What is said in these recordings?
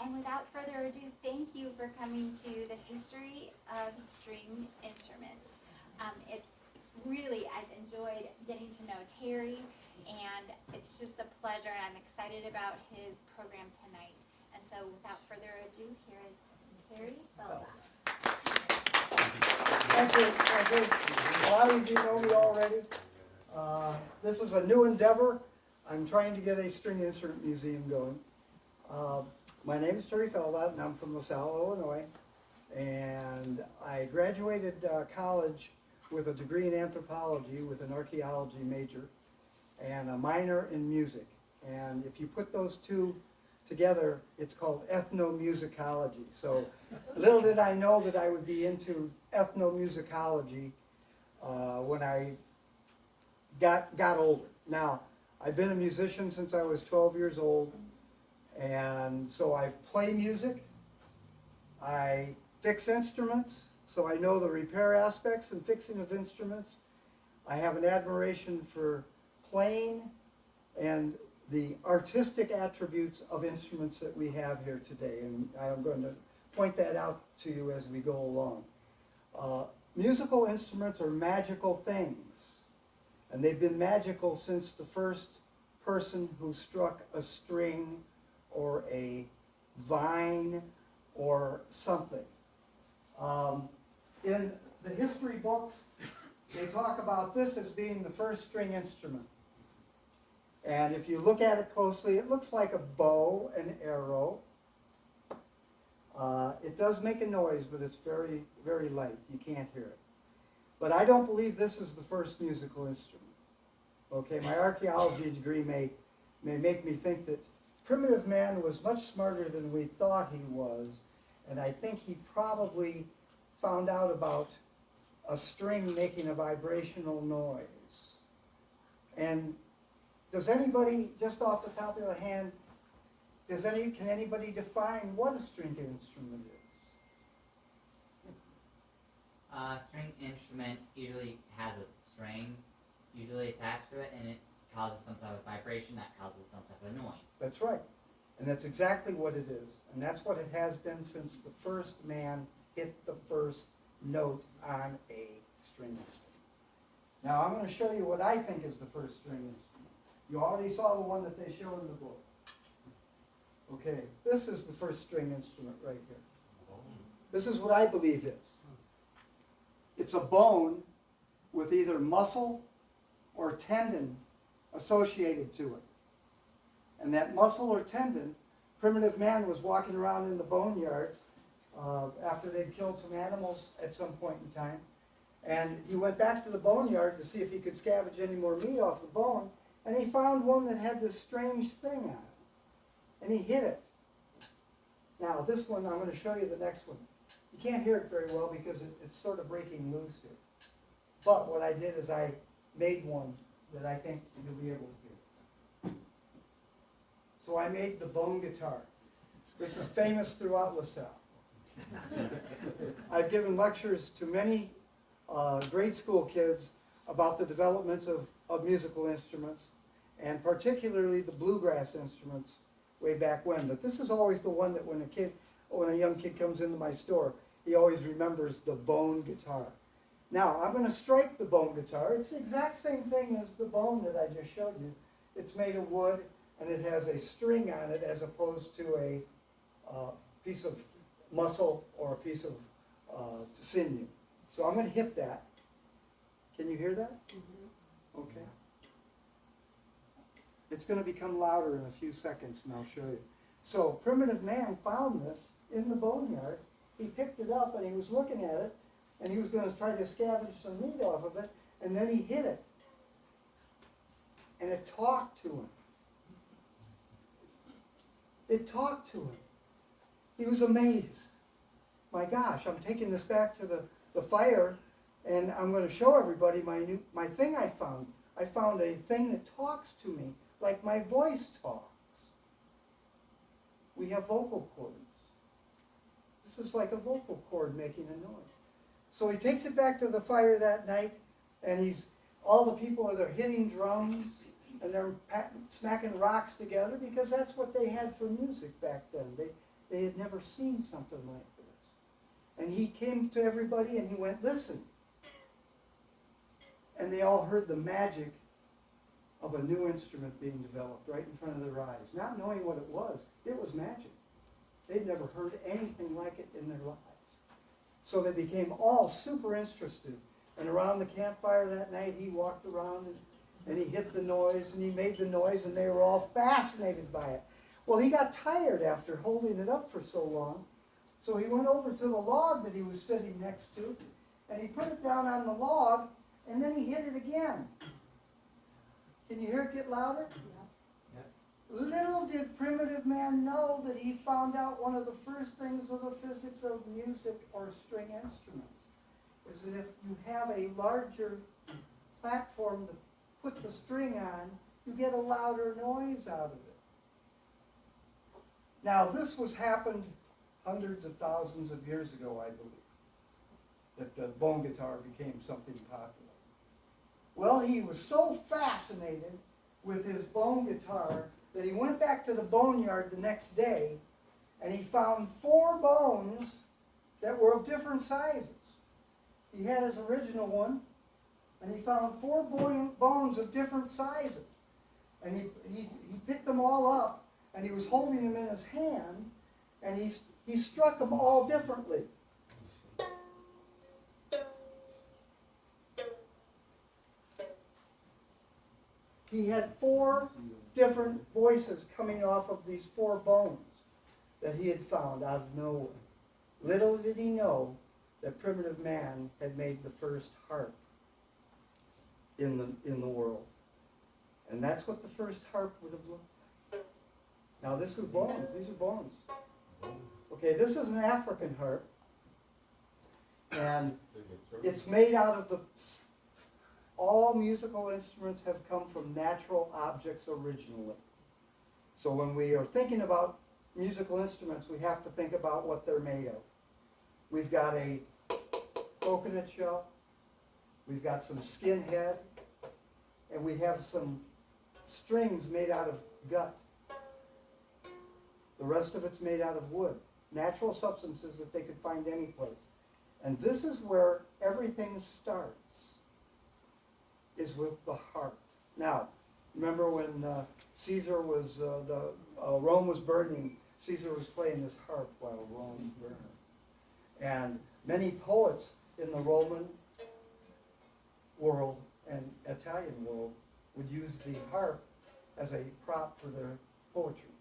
And without further ado, thank you for coming to the history of string instruments. It's really, I've enjoyed getting to know Terry, and it's just a pleasure. I'm excited about his program tonight. And so without further ado, here is Terry Feldott. Thank you. Thank you. A lot of you know me already. This is a new endeavor. I'm trying to get a string instrument museum going. My name is Terry Feldott, and I'm from LaSalle, Illinois. And I graduated college with a degree in anthropology with an archaeology major and a minor in music. And if you put those two together, it's called ethnomusicology. So little did I know that I would be into ethnomusicology when I got older. Now, I've been a musician since I was 12 years old, and so I play music, I fix instruments, so I know the repair aspects and fixing of instruments. I have an admiration for playing and the artistic attributes of instruments that we have here today, and I'm going to point that out to you as we go along. Musical instruments are magical things, and they've been magical since the first person who struck a string or a vine or something. In the history books, they talk about this as being the first string instrument. And if you look at it closely, it looks like a bow and arrow. It does make a noise, but it's very, very light. You can't hear it. But I don't believe this is the first musical instrument. Okay, my archaeology degree may make me think that primitive man was much smarter than we thought he was, and I think he probably found out about a string making a vibrational noise. And does anybody, just off the top of their hand, can anybody define what a string instrument is? String instrument usually has a string usually attached to it, and it causes some type of vibration that causes some type of noise. That's right. And that's exactly what it is. And that's what it has been since the first man hit the first note on a string instrument. Now I'm going to show you what I think is the first string instrument. You already saw the one that they show in the book. Okay, this is the first string instrument right here. This is what I believe is. It's a bone with either muscle or tendon associated to it. And that muscle or tendon, primitive man was walking around in the boneyards after they'd killed some animals at some point in time. And he went back to the boneyard to see if he could scavenge any more meat off the bone. And he found one that had this strange thing on it. And he hit it. Now this one, I'm going to show you the next one. You can't hear it very well because it's sort of breaking loose here. But what I did is I made one that I think you'll be able to hear. So I made the bone guitar. This is famous throughout LaSalle. I've given lectures to many grade school kids about the developments of musical instruments, and particularly the bluegrass instruments way back when. But this is always the one that when a young kid comes into my store, he always remembers the bone guitar. Now, I'm going to strike the bone guitar. It's the exact same thing as the bone that I just showed you. It's made of wood, and it has a string on it as opposed to a piece of muscle or a piece of sinew. So I'm going to hit that. Can you hear that? Mm-hmm. Okay. It's going to become louder in a few seconds, and I'll show you. So primitive man found this in the boneyard. He picked it up, and he was looking at it, and he was going to try to scavenge some meat off of it, and then he hit it. And it talked to him. It talked to him. He was amazed. My gosh, I'm taking this back to the fire, and I'm going to show everybody my thing I found. I found a thing that talks to me like my voice talks. We have vocal cords. This is like a vocal cord making a noise. So he takes it back to the fire that night, and all the people are there hitting drums, and they're smacking rocks together because that's what they had for music back then. They they had never seen something like this. And he came to everybody and he went, listen. And they all heard the magic of a new instrument being developed right in front of their eyes. Not knowing what it was magic. They'd never heard anything like it in their lives. So they became all super interested. And around the campfire that night, he walked around and he hit the noise and he made the noise and they were all fascinated by it. Well, he got tired after holding it up for so long. So he went over to the log that he was sitting next to and he put it down on the log and then he hit it again. Can you hear it get louder? Yeah. Little did primitive man know that he found out one of the first things of the physics of music or string instruments is that if you have a larger platform to put the string on, you get a louder noise out of it. Now this happened hundreds of thousands of years ago, I believe, that the bone guitar became something popular. Well, he was so fascinated with his bone guitar that he went back to the boneyard the next day and he found 4 bones that were of different sizes. He had his original one and he found 4 bones of different sizes. And he picked them all up and he was holding them in his hand and he struck them all differently. He had 4 different voices coming off of these 4 bones that he had found out of nowhere. Little did he know that primitive man had made the first harp in the world. And that's what the first harp would have looked like. Now this is bones. These are bones. Okay, this is an African harp. And it's made out of the... All musical instruments have come from natural objects originally. So when we are thinking about musical instruments, we have to think about what they're made of. We've got a coconut shell, we've got some skin head, and we have some strings made out of gut. The rest of it's made out of wood. Natural substances that they could find any place. And this is where everything starts, is with the harp. Now, remember when Caesar was, Rome was burning, Caesar was playing this harp while Rome was burning. And many poets in the Roman world and Italian world would use the harp as a prop for their poetry.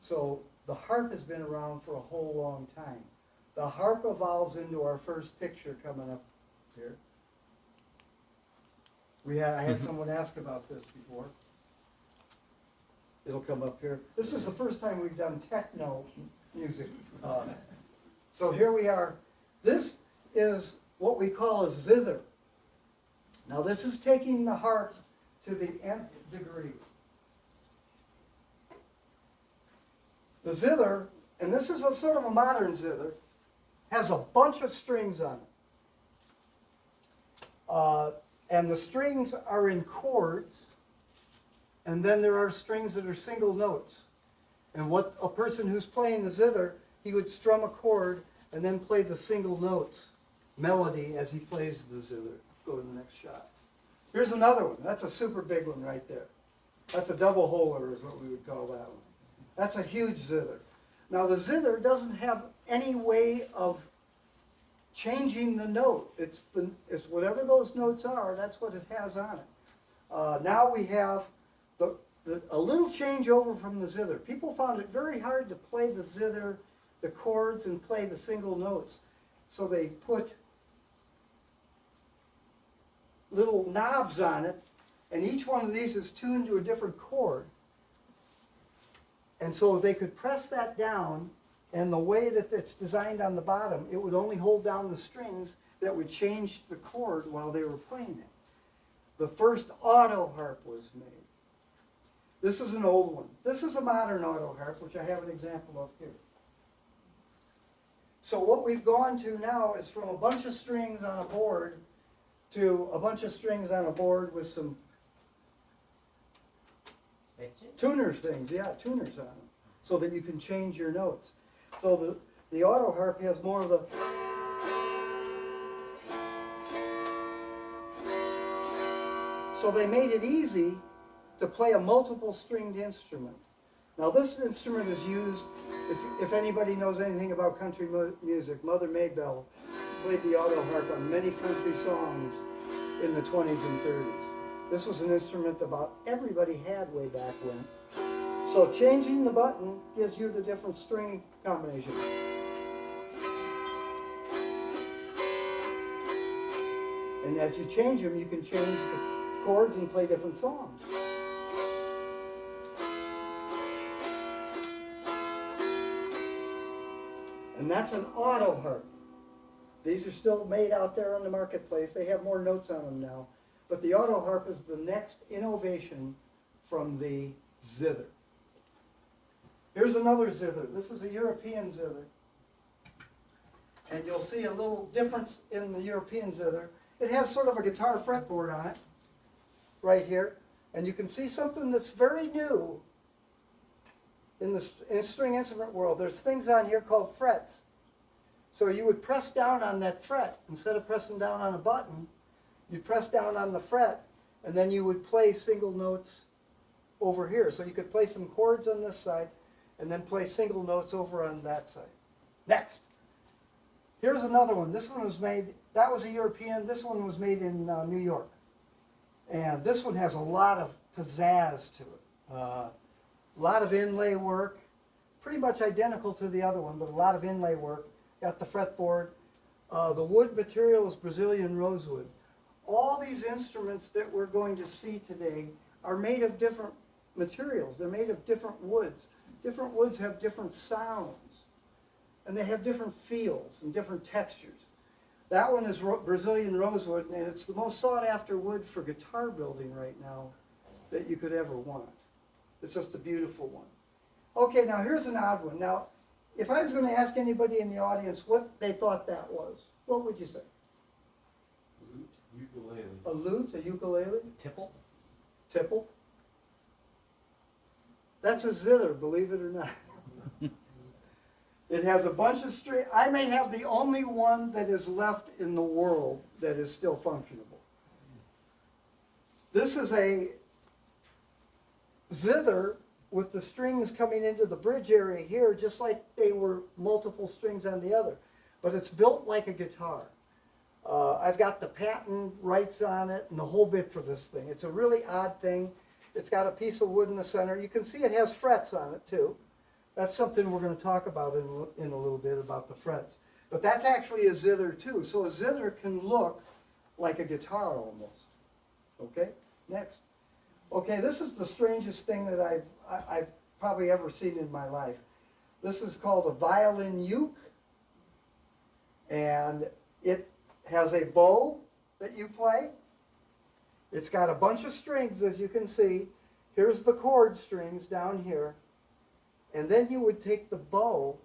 So the harp has been around for a whole long time. The harp evolves into our first picture coming up here. I had someone ask about this before. It'll come up here. This is the first time we've done techno music. So here we are. This is what we call a zither. Now this is taking the harp to the nth degree. The zither, and this is a sort of a modern zither, has a bunch of strings on it. And the strings are in chords, and then there are strings that are single notes. And what a person who's playing the zither, he would strum a chord and then play the single notes melody as he plays the zither. Go to the next shot. Here's another one. That's a super big one right there. That's a double holer is what we would call that one. That's a huge zither. Now the zither doesn't have any way of changing the note. It's whatever those notes are, that's what it has on it. Now we have a little change over from the zither. People found it very hard to play the zither, the chords, and play the single notes. So they put little knobs on it, and each one of these is tuned to a different chord. And so they could press that down, and the way that it's designed on the bottom, it would only hold down the strings that would change the chord while they were playing it. The first auto harp was made. This is an old one. This is a modern auto harp, which I have an example of here. So what we've gone to now is from a bunch of strings on a board to a bunch of strings on a board with some tuner things, tuners on them, so that you can change your notes. So the auto harp has more of the. So they made it easy to play a multiple stringed instrument. Now this instrument is used, if anybody knows anything about country music, Mother Maybelle played the auto harp on many country songs in the 20s and 30s. This was an instrument about everybody had way back when. So changing the button gives you the different string combinations. And as you change them, you can change the chords and play different songs. And that's an auto harp. These are still made out there on the marketplace. They have more notes on them now. But the auto harp is the next innovation from the zither. Here's another zither. This is a European zither. And you'll see a little difference in the European zither. It has sort of a guitar fretboard on it, right here. And you can see something that's very new in the string instrument world. There's things on here called frets. So you would press down on that fret. Instead of pressing down on a button, you'd press down on the fret, and then you would play single notes over here. So you could play some chords on this side, and then play single notes over on that side. Next. Here's another one. This one was made, that was a European, this one was made in New York. And this one has a lot of pizzazz to it. A lot of inlay work, pretty much identical to the other one, but a lot of inlay work. Got the fretboard. The wood material is Brazilian rosewood. All these instruments that we're going to see today are made of different materials. They're made of different woods. Different woods have different sounds. And they have different feels and different textures. That one is Brazilian rosewood, and it's the most sought after wood for guitar building right now that you could ever want. It's just a beautiful one. Okay, now here's an odd one. Now, if I was going to ask anybody in the audience what they thought that was, what would you say? Lute, ukulele. A lute, a ukulele? Tipple? Tipple? That's a zither, believe it or not. It has a bunch of strings. I may have the only one that is left in the world that is still functionable. This is a zither with the strings coming into the bridge area here, just like they were multiple strings on the other. But it's built like a guitar. I've got the patent rights on it and the whole bit for this thing. It's a really odd thing. It's got a piece of wood in the center. You can see it has frets on it too. That's something we're going to talk about in a little bit, about the frets. But that's actually a zither too. So a zither can look like a guitar almost. Okay, next. Okay, this is the strangest thing that I've probably ever seen in my life. This is called a violin uke. And it has a bow that you play. It's got a bunch of strings, as you can see. Here's the chord strings down here. And then you would take the bow,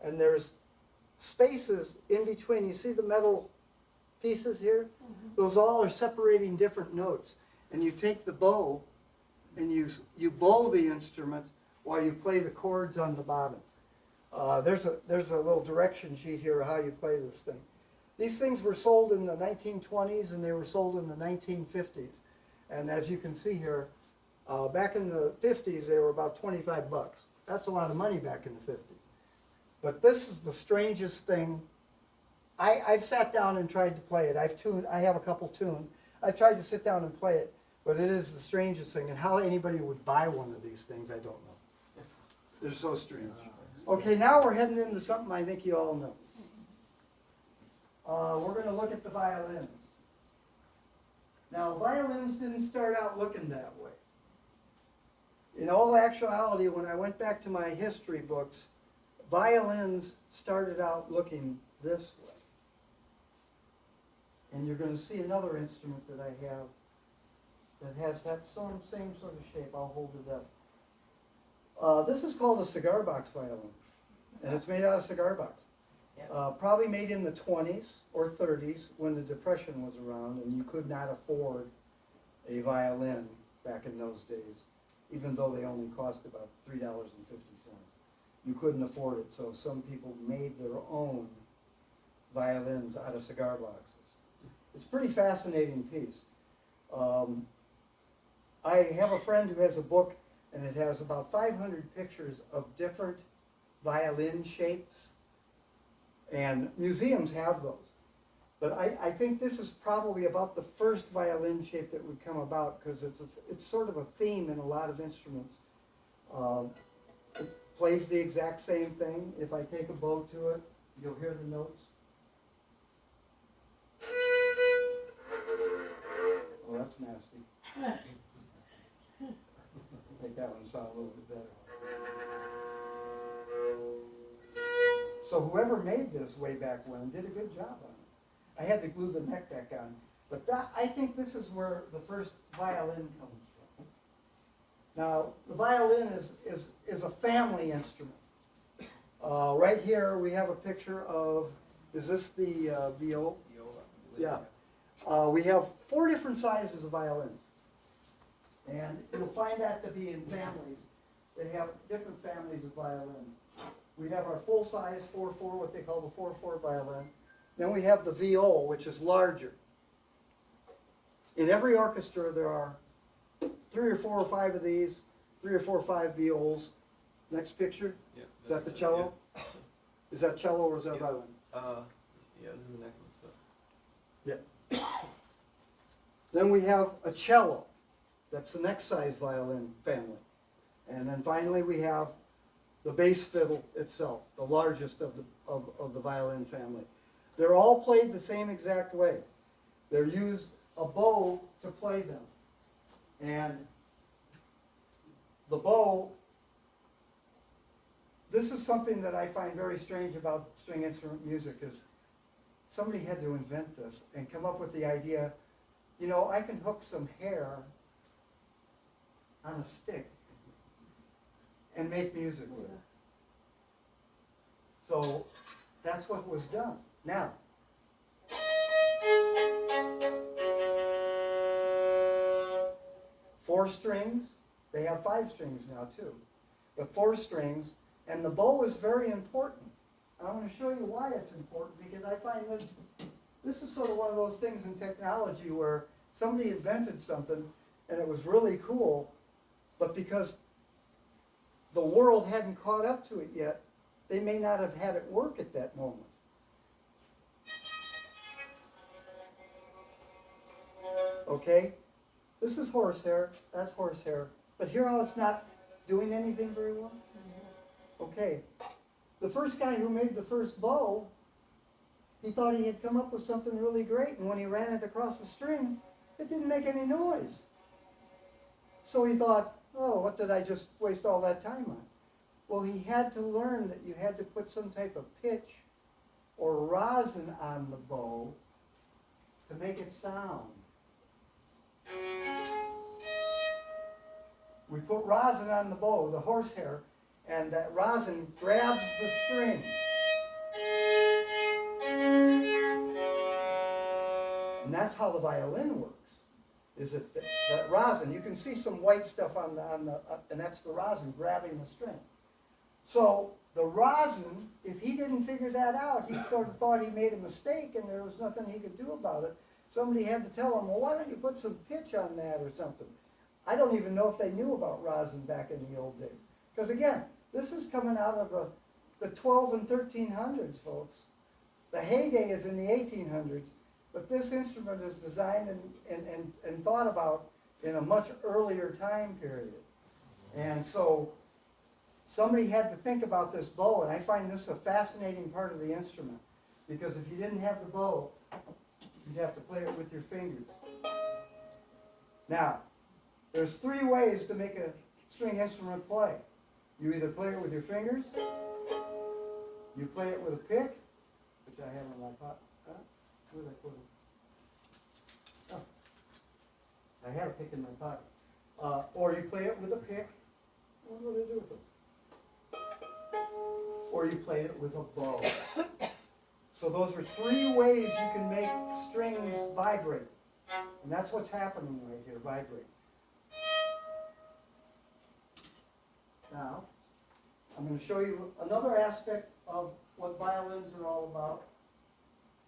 and there's spaces in between. You see the metal pieces here? Mm-hmm. Those all are separating different notes. And you take the bow, and you bow the instrument while you play the chords on the bottom. There's a little direction sheet here of how you play this thing. These things were sold in the 1920s, and they were sold in the 1950s. And as you can see here, back in the 50s, they were about 25 bucks. That's a lot of money back in the 50s. But this is the strangest thing. I've sat down and tried to play it. I have a couple tuned. I've tried to sit down and play it, but it is the strangest thing. And how anybody would buy one of these things, I don't know. They're so strange. Okay, now we're heading into something I think you all know. We're going to look at the violins. Now, violins didn't start out looking that way. In all actuality, when I went back to my history books, violins started out looking this way. And you're going to see another instrument that I have that has that same sort of shape. I'll hold it up. This is called a cigar box violin, and it's made out of cigar box. Probably made in the 20s or 30s when the Depression was around, and you could not afford a violin back in those days, even though they only cost about $3.50. you couldn't afford it, so some people made their own violins out of cigar boxes. It's a pretty fascinating piece. I have a friend who has a book, and it has about 500 pictures of different violin shapes, and museums have those. But I think this is probably about the first violin shape that would come about, because it's sort of a theme in a lot of instruments. It plays the exact same thing. If I take a bow to it, you'll hear the notes. Oh, that's nasty. Make that one sound a little bit better. So whoever made this way back when did a good job on it. I had to glue the neck back on. But I think this is where the first violin comes from. Now, the violin is a family instrument. Right here we have a picture of, is this the viola? Yeah. We have 4 different sizes of violins. And you'll find that to be in families. They have different families of violins. We have our full-size 4-4, what they call the 4-4 violin. Then we have the viol, which is larger. In every orchestra, there are 3 or 4 or 5 of these, 3 or 4 or 5 viols. Next picture. Yeah, Is that the cello? Yeah. Is that cello or is that Yeah. violin? Yeah, this is the necklace stuff. Yeah. Then we have a cello. That's the next size violin family. And then finally we have the bass fiddle itself, the largest of the violin family. They're all played the same exact way. They're used a bow to play them. And the bow, this is something that I find very strange about string instrument music, is somebody had to invent this and come up with the idea, you know, I can hook some hair on a stick and make music with it. So that's what was done. Now, four strings, they have 5 strings now too, but 4 strings, and the bow is very important. I want to show you why it's important, because I find this is sort of one of those things in technology where somebody invented something and it was really cool, but because the world hadn't caught up to it yet, they may not have had it work at that moment. Okay? This is horsehair, that's horsehair, but hear how it's not doing anything very well? Okay. The first guy who made the first bow, he thought he had come up with something really great, and when he ran it across the string, it didn't make any noise. So he thought, oh, what did I just waste all that time on? Well, he had to learn that you had to put some type of pitch or rosin on the bow to make it sound. We put rosin on the bow, the horsehair, and that rosin grabs the string. And that's how the violin works. Is it that rosin? You can see some white stuff on the and that's the rosin grabbing the string. So the rosin, if he didn't figure that out, he sort of thought he made a mistake and there was nothing he could do about it. Somebody had to tell him, well, why don't you put some pitch on that or something? I don't even know if they knew about rosin back in the old days. Because again, this is coming out of the 12 and 1300s, folks. The heyday is in the 1800s, but this instrument is designed and thought about in a much earlier time period. And so somebody had to think about this bow, and I find this a fascinating part of the instrument, because if you didn't have the bow, you'd have to play it with your fingers. Now, there's 3 ways to make a string instrument play. You either play it with your fingers, you play it with a pick, which I have in my pocket. Where did I put it? Oh, I had a pick in my pocket. Or you play it with a pick. What do I do with it? Or you play it with a bow. So those are 3 ways you can make strings vibrate. And that's what's happening right here, vibrate. Now, I'm going to show you another aspect of what violins are all about.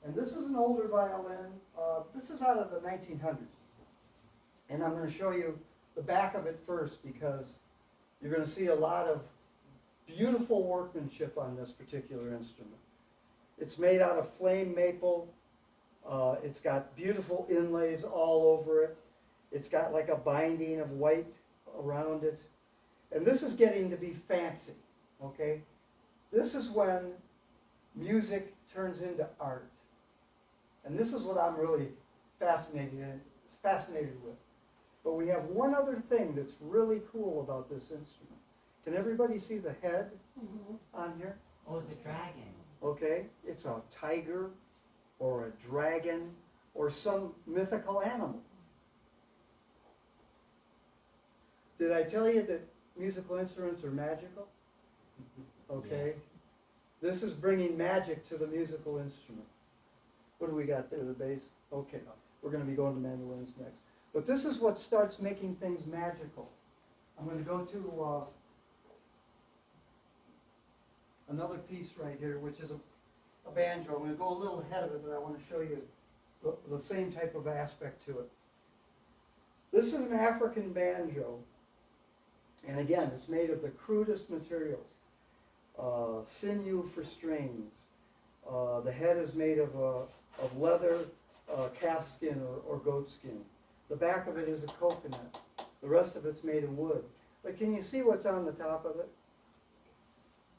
And this is an older violin. This is out of the 1900s. And I'm going to show you the back of it first because you're going to see a lot of beautiful workmanship on this particular instrument. It's made out of flame maple. It's got beautiful inlays all over it. It's got like a binding of white around it. And this is getting to be fancy, okay? This is when music turns into art. And this is what I'm really fascinated with. But we have one other thing that's really cool about this instrument. Can everybody see the head on here? Oh, it's a dragon. Okay, it's a tiger or a dragon or some mythical animal. Did I tell you that musical instruments are magical? Okay. Yes. This is bringing magic to the musical instrument. What do we got there, the bass? Okay, we're going to be going to mandolins next. But this is what starts making things magical. I'm going to go to another piece right here, which is a banjo. I'm going to go a little ahead of it, but I want to show you the same type of aspect to it. This is an African banjo. And again, it's made of the crudest materials. Sinew for strings. The head is made of leather, calf skin, or goat skin. The back of it is a coconut. The rest of it's made of wood. But can you see what's on the top of it?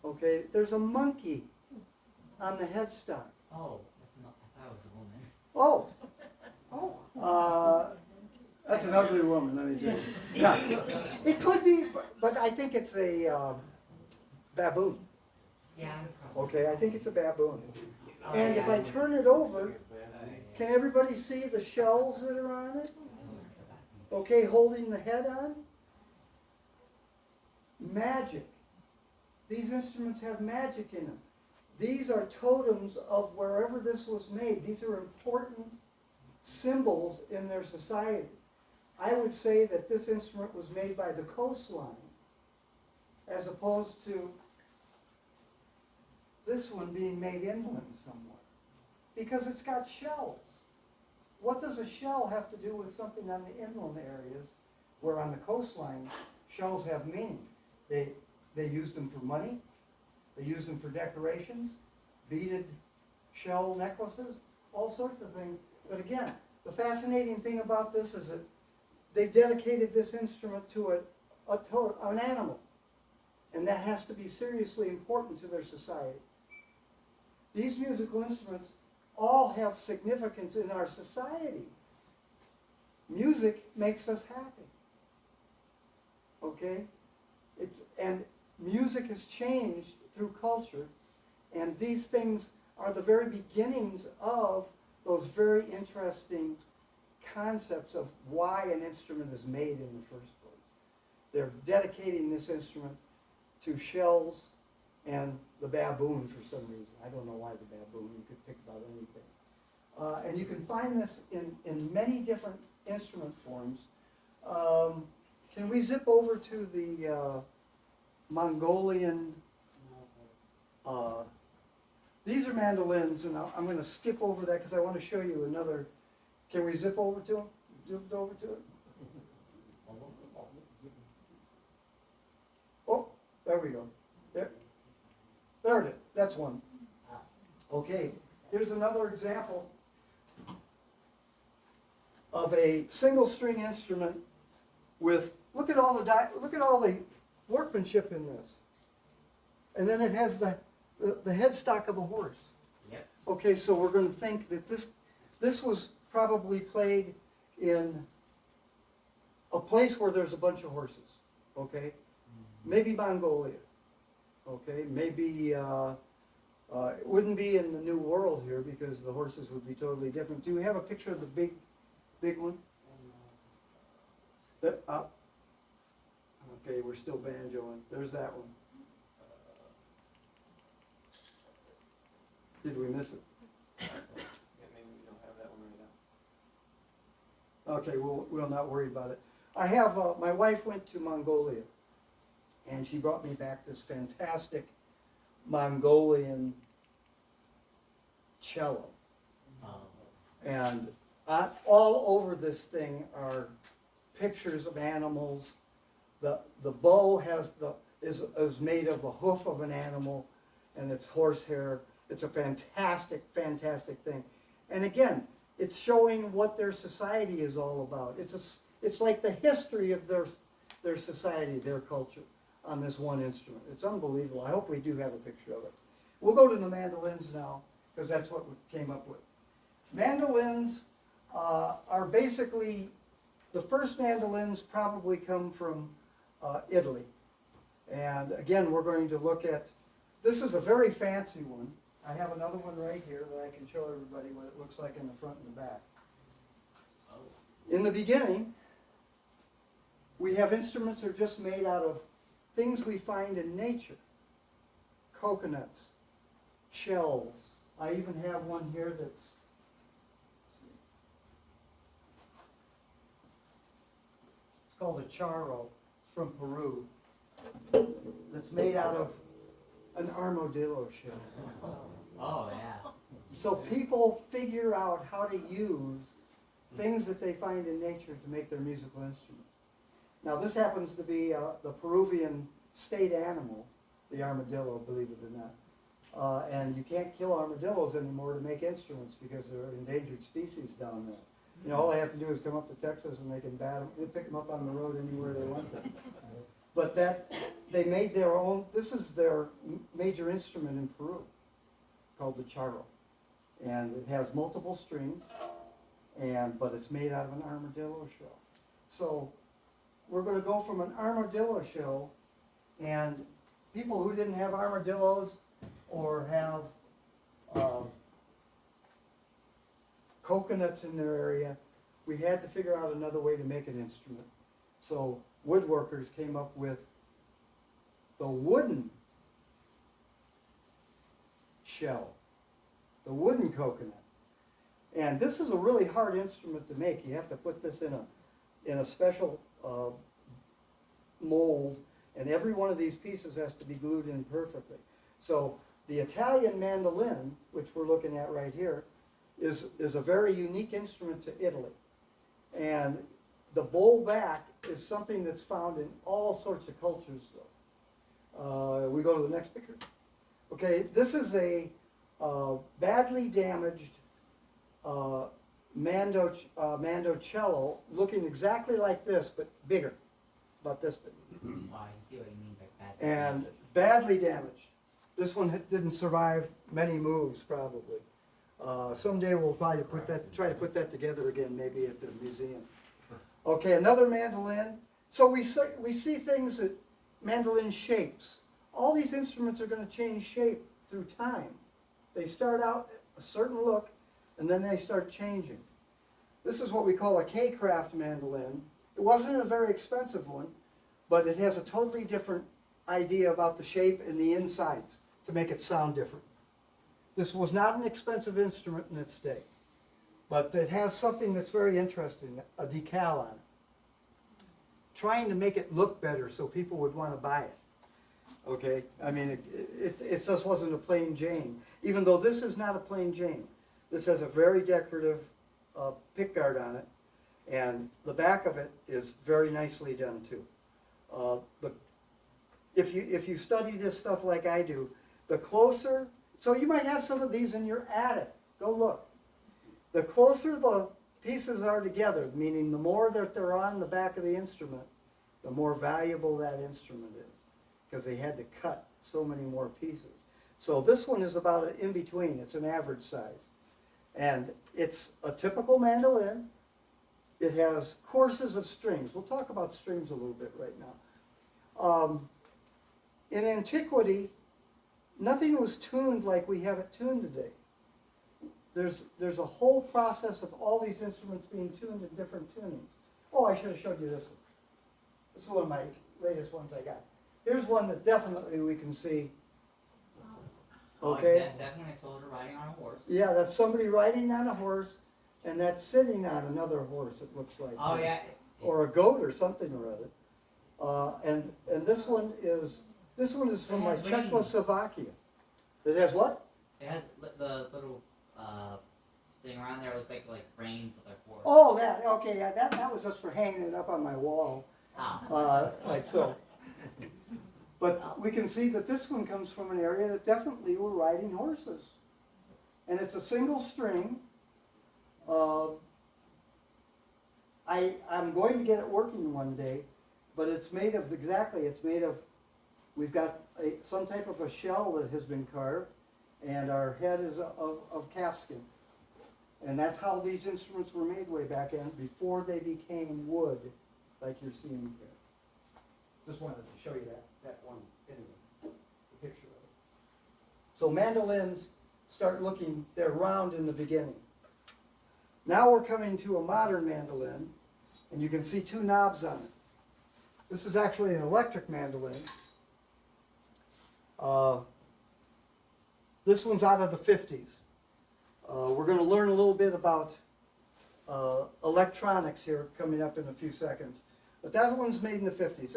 Okay, there's a monkey on the headstock. Oh, that's not. I thought it was a woman. Oh, that's an ugly woman, let me tell you. Yeah, it could be, but I think it's a baboon. Yeah, I'm probably. Okay, I think it's a baboon. And if I turn it over, can everybody see the shells that are on it? Okay, holding the head on? Magic. These instruments have magic in them. These are totems of wherever this was made. These are important symbols in their society. I would say that this instrument was made by the coastline as opposed to this one being made inland somewhere. Because it's got shells. What does a shell have to do with something on the inland areas where on the coastline shells have meaning? They used them for money. They used them for decorations, beaded shell necklaces, all sorts of things. But again, the fascinating thing about this is that they've dedicated this instrument to an animal. And that has to be seriously important to their society. These musical instruments all have significance in our society. Music makes us happy. Okay? And music has changed through culture, and these things are the very beginnings of those very interesting concepts of why an instrument is made in the first place. They're dedicating this instrument to shells and the baboon for some reason. I don't know why the baboon, you could pick about anything. And you can find this in many different instrument forms. Can we zip over to the Mongolian, these are mandolins, and I'm going to skip over that because I want to show you another. Can we zip over to them? Zip over to it? Oh, there we go. There it is. That's one. Okay, here's another example of a single string instrument with, look at all the workmanship in this. And then it has the headstock of a horse. Yep. Okay, so we're going to think that this was probably played in a place where there's a bunch of horses. Okay, maybe Mongolia. Okay, maybe it wouldn't be in the New World here because the horses would be totally different. Do we have a picture of the big one? Okay, we're still banjoing. There's that one. Did we miss it? Yeah, maybe we don't have that one right now. Okay, we'll not worry about it. I have, my wife went to Mongolia, and she brought me back this fantastic Mongolian cello. And all over this thing are pictures of animals. The bow is made of a hoof of an animal, and it's horsehair. It's a fantastic, fantastic thing. And again, it's showing what their society is all about. It's like the history of their society, their culture on this one instrument. It's unbelievable. I hope we do have a picture of it. We'll go to the mandolins now, because that's what we came up with. Mandolins are basically, the first mandolins probably come from Italy. And again, we're going to look at, this is a very fancy one. I have another one right here that I can show everybody what it looks like in the front and the back. In the beginning, we have instruments that are just made out of things we find in nature. Coconuts, shells. I even have one here that's, it's called a charro. It's from Peru. That's made out of an armadillo shell. Oh, yeah. So people figure out how to use things that they find in nature to make their musical instruments. Now this happens to be the Peruvian state animal, the armadillo, believe it or not. And you can't kill armadillos anymore to make instruments because they're an endangered species down there. You know, all they have to do is come up to Texas and they can pick them up on the road anywhere they want to. But they made their own, this is their major instrument in Peru, called the charro. And it has multiple strings, but it's made out of an armadillo shell. So we're going to go from an armadillo shell, and people who didn't have armadillos or have coconuts in their area, we had to figure out another way to make an instrument. So woodworkers came up with the wooden shell, the wooden coconut. And this is a really hard instrument to make. You have to put this in a special mold, and every one of these pieces has to be glued in perfectly. So the Italian mandolin, which we're looking at right here, is a very unique instrument to Italy. And the bowl back is something that's found in all sorts of cultures, though. We go to the next picture. Okay, this is a badly damaged mandocello, looking exactly like this, but bigger, about this big. Oh, I can see what you mean by that. And badly damaged. This one didn't survive many moves, probably. Someday we'll probably try to put that together again, maybe at the museum. Okay, another mandolin. So we see things that mandolin shapes. All these instruments are going to change shape through time. They start out a certain look, and then they start changing. This is what we call a K-craft mandolin. It wasn't a very expensive one, but it has a totally different idea about the shape and the insides to make it sound different. This was not an expensive instrument in its day, but it has something that's very interesting, a decal on it. Trying to make it look better so people would want to buy it. Okay, I mean, it just wasn't a plain Jane, even though this is not a plain Jane. This has a very decorative pickguard on it, and the back of it is very nicely done too. If you study this stuff like I do, the closer, so you might have some of these in your attic. Go look. The closer the pieces are together, meaning the more that they're on the back of the instrument, the more valuable that instrument is, because they had to cut so many more pieces. So this one is about an in-between. It's an average size. And it's a typical mandolin. It has courses of strings. We'll talk about strings a little bit right now. In antiquity, nothing was tuned like we have it tuned today. There's a whole process of all these instruments being tuned in different tunings. Oh, I should have showed you this one. This is one of my latest ones I got. Here's one that definitely we can see. Okay? Oh, definitely a soldier riding on a horse. Yeah, that's somebody riding on a horse, and that's sitting on another horse, it looks like. Oh, yeah. Or a goat or something or other. And this one is from It like has rings. Czechoslovakia. It has what? It has the little thing around there looks like brains of their force. Oh, that, okay, yeah, that was just for hanging it up on my wall, Ah. like so. But we can see that this one comes from an area that definitely were riding horses. And it's a single string. I'm going to get it working one day, but it's made of, we've got some type of a shell that has been carved, and our head is of calfskin. And that's how these instruments were made way back then, before they became wood, like you're seeing here. Just wanted to show you that one, anyway, the picture of it. So mandolins they're round in the beginning. Now we're coming to a modern mandolin, and you can see two knobs on it. This is actually an electric mandolin. This one's out of the 50s. We're going to learn a little bit about electronics here coming up in a few seconds. But that one's made in the 50s.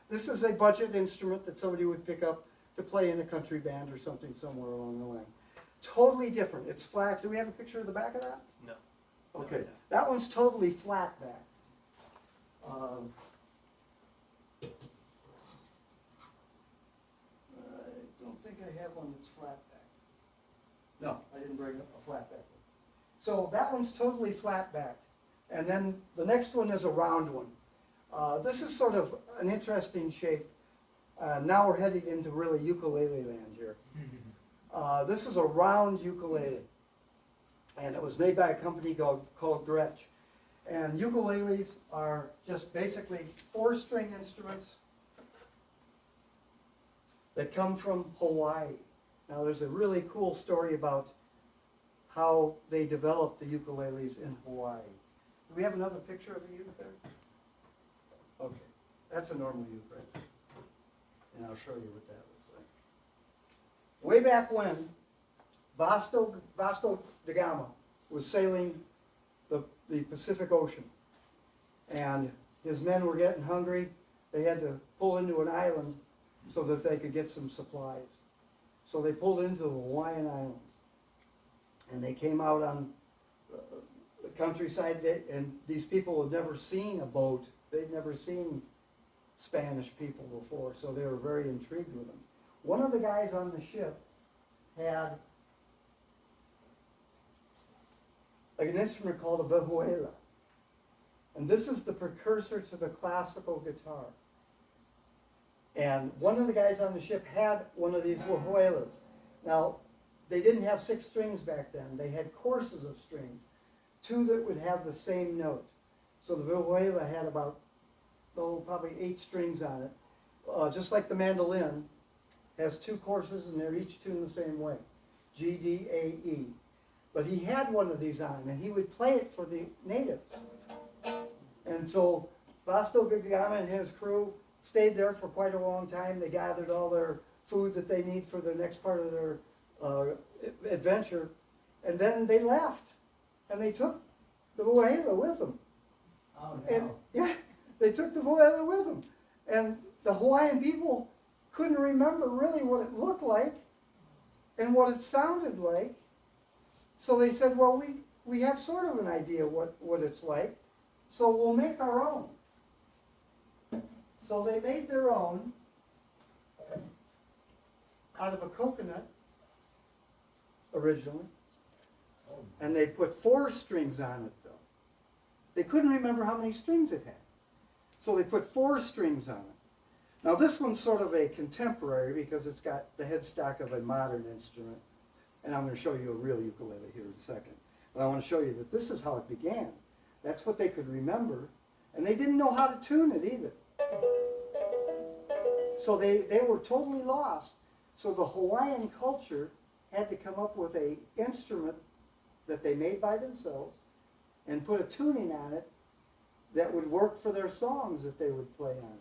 This is a budget instrument that somebody would pick up to play in a country band or something somewhere along the line. Totally different. It's flat. Do we have a picture of the back of that? No. Okay. No. That one's totally flat back. I don't think I have one that's flat back. No, I didn't bring up a flat back one. So that one's totally flat backed. And then the next one is a round one. This is sort of an interesting shape. Now we're heading into really ukulele land here. This is a round ukulele. And it was made by a company called Gretsch. And ukuleles are just basically 4-string instruments that come from Hawaii. Now there's a really cool story about how they developed the ukuleles in Hawaii. Do we have another picture of a uke there? Okay, that's a normal uke, right? And I'll show you what that looks like. Way back when, Vasco da Gama was sailing the Pacific Ocean, and his men were getting hungry. They had to pull into an island so that they could get some supplies. So they pulled into the Hawaiian Islands, and they came out on the countryside, and these people had never seen a boat. They'd never seen Spanish people before, so they were very intrigued with them. One of the guys on the ship had an instrument called a vihuela. And this is the precursor to the classical guitar. And one of the guys on the ship had one of these vihuelas. Now, they didn't have 6 strings back then. They had courses of strings, 2 that would have the same note. So the vihuela had about, probably 8 strings on it. Just like the mandolin has 2 courses, and they're each tuned the same way. G, D, A, E. But he had one of these on, and he would play it for the natives. And so Vasco da Gama and his crew stayed there for quite a long time. They gathered all their food that they need for the next part of their adventure. And then they left, and they took the vihuela with them. Oh no. And yeah, they took the vihuela with them. And the Hawaiian people couldn't remember really what it looked like and what it sounded like. So they said, well, we have sort of an idea what it's like, so we'll make our own. So they made their own out of a coconut originally, and they put 4 strings on it, though. They couldn't remember how many strings it had, so they put 4 strings on it. Now this one's sort of a contemporary because it's got the headstock of a modern instrument. And I'm going to show you a real ukulele here in a second. But I want to show you that this is how it began. That's what they could remember. And they didn't know how to tune it either. So they were totally lost. So the Hawaiian culture had to come up with an instrument that they made by themselves and put a tuning on it that would work for their songs that they would play on.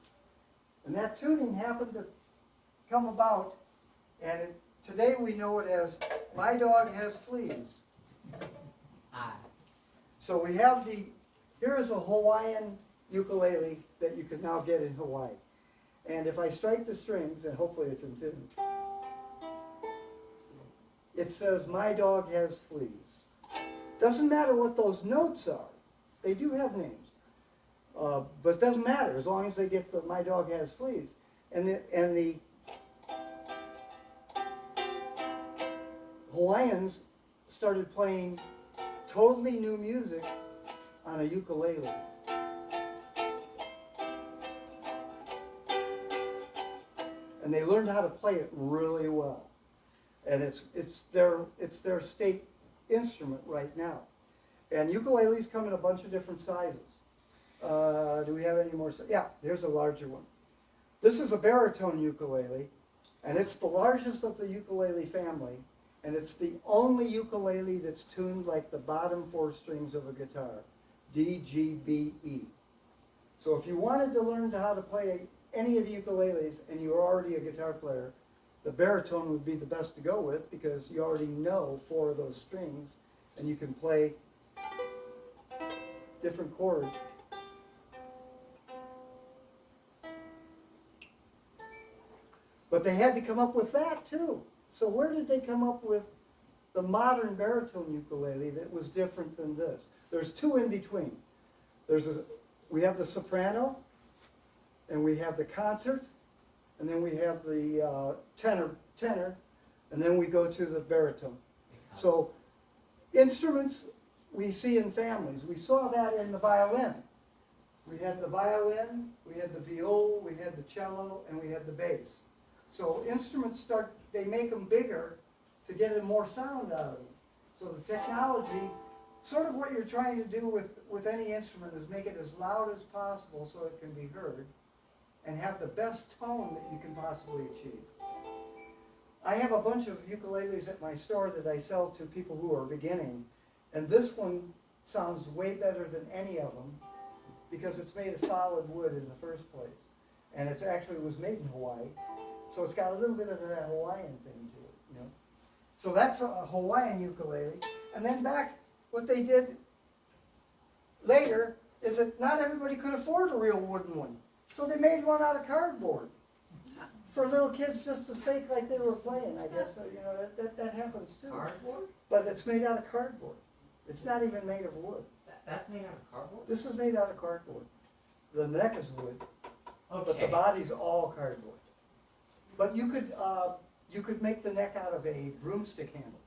And that tuning happened to come about, and today we know it as My Dog Has Fleas. Ah. So we have here is a Hawaiian ukulele that you can now get in Hawaii. And if I strike the strings, and hopefully it's in tune, it says, "My dog has fleas." Doesn't matter what those notes are. They do have names. But it doesn't matter as long as they get to "My dog has fleas." And the Hawaiians started playing totally new music on a ukulele. And they learned how to play it really well. And it's their state instrument right now. And ukuleles come in a bunch of different sizes. Do we have any more? Yeah, here's a larger one. This is a baritone ukulele, and it's the largest of the ukulele family, and it's the only ukulele that's tuned like the bottom 4 strings of a guitar, D, G, B, E. So if you wanted to learn how to play any of the ukuleles and you're already a guitar player, the baritone would be the best to go with because you already know 4 of those strings and you can play different chords. But they had to come up with that too. So where did they come up with the modern baritone ukulele that was different than this? There's 2 in between. We have the soprano, and we have the concert, and then we have the tenor, and then we go to the baritone. So instruments we see in families. We saw that in the violin. We had the violin, we had the viol, we had the cello, and we had the bass. So instruments they make them bigger to get more sound out of them. So the technology, sort of what you're trying to do with any instrument is make it as loud as possible so it can be heard and have the best tone that you can possibly achieve. I have a bunch of ukuleles at my store that I sell to people who are beginning, and this one sounds way better than any of them because it's made of solid wood in the first place. And it actually was made in Hawaii, so it's got a little bit of that Hawaiian thing to it, you know. So that's a Hawaiian ukulele. And then what they did later is that not everybody could afford a real wooden one. So they made one out of cardboard for little kids just to fake like they were playing, I guess. So, you know, that happens too. Cardboard? But it's made out of cardboard. It's not even made of wood. That's made out of cardboard? This is made out of cardboard. The neck is wood, Okay. but the body's all cardboard. But you could make the neck out of a broomstick handle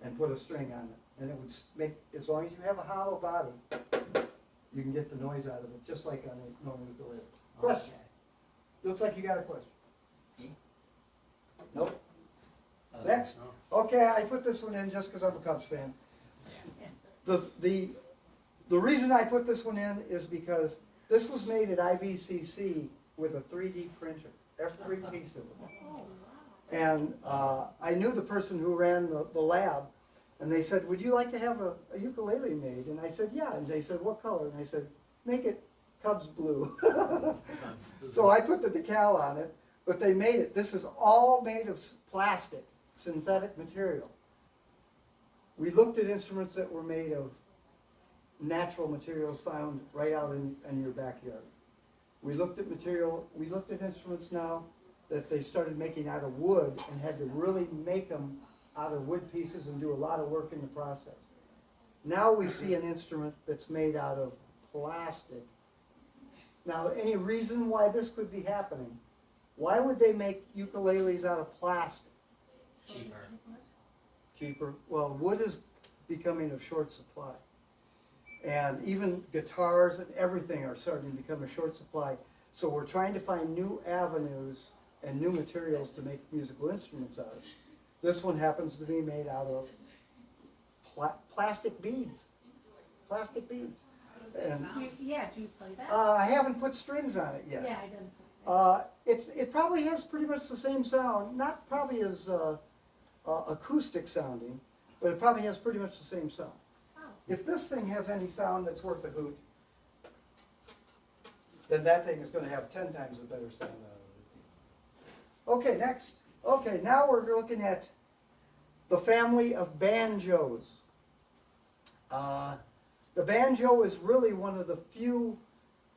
and put a string on it, and it would make, as long as you have a hollow body, you can get the noise out of it, just like on a normal ukulele. Question? Okay. Looks like you got a question. Me? Nope. Okay. Next. Okay, I put this one in just because I'm a Cubs fan. Yeah. The reason I put this one in is because this was made at IVCC with a 3D printer, every piece of it. And I knew the person who ran the lab, and they said, "Would you like to have a ukulele made?" And I said, "Yeah." And they said, "What color?" And I said, "Make it Cubs blue." So I put the decal on it, but they made it. This is all made of plastic, synthetic material. We looked at instruments that were made of natural materials found right out in your backyard. We looked at instruments now that they started making out of wood and had to really make them out of wood pieces and do a lot of work in the process. Now we see an instrument that's made out of plastic. Now, any reason why this could be happening? Why would they make ukuleles out of plastic? Cheaper. Cheaper. Well, wood is becoming of short supply. And even guitars and everything are starting to become a short supply. So we're trying to find new avenues and new materials to make musical instruments out of. This one happens to be made out of plastic beads. Plastic beads. And, Yeah, do you play that? I haven't put strings on it yet. Yeah, I didn't say that. It probably has pretty much the same sound, not probably as acoustic sounding, but it probably has pretty much the same sound. Oh. If this thing has any sound that's worth a hoot, then that thing is going to have 10 times the better sound out of it. Okay, next. Okay, now we're looking at the family of banjos. The banjo is really one of the few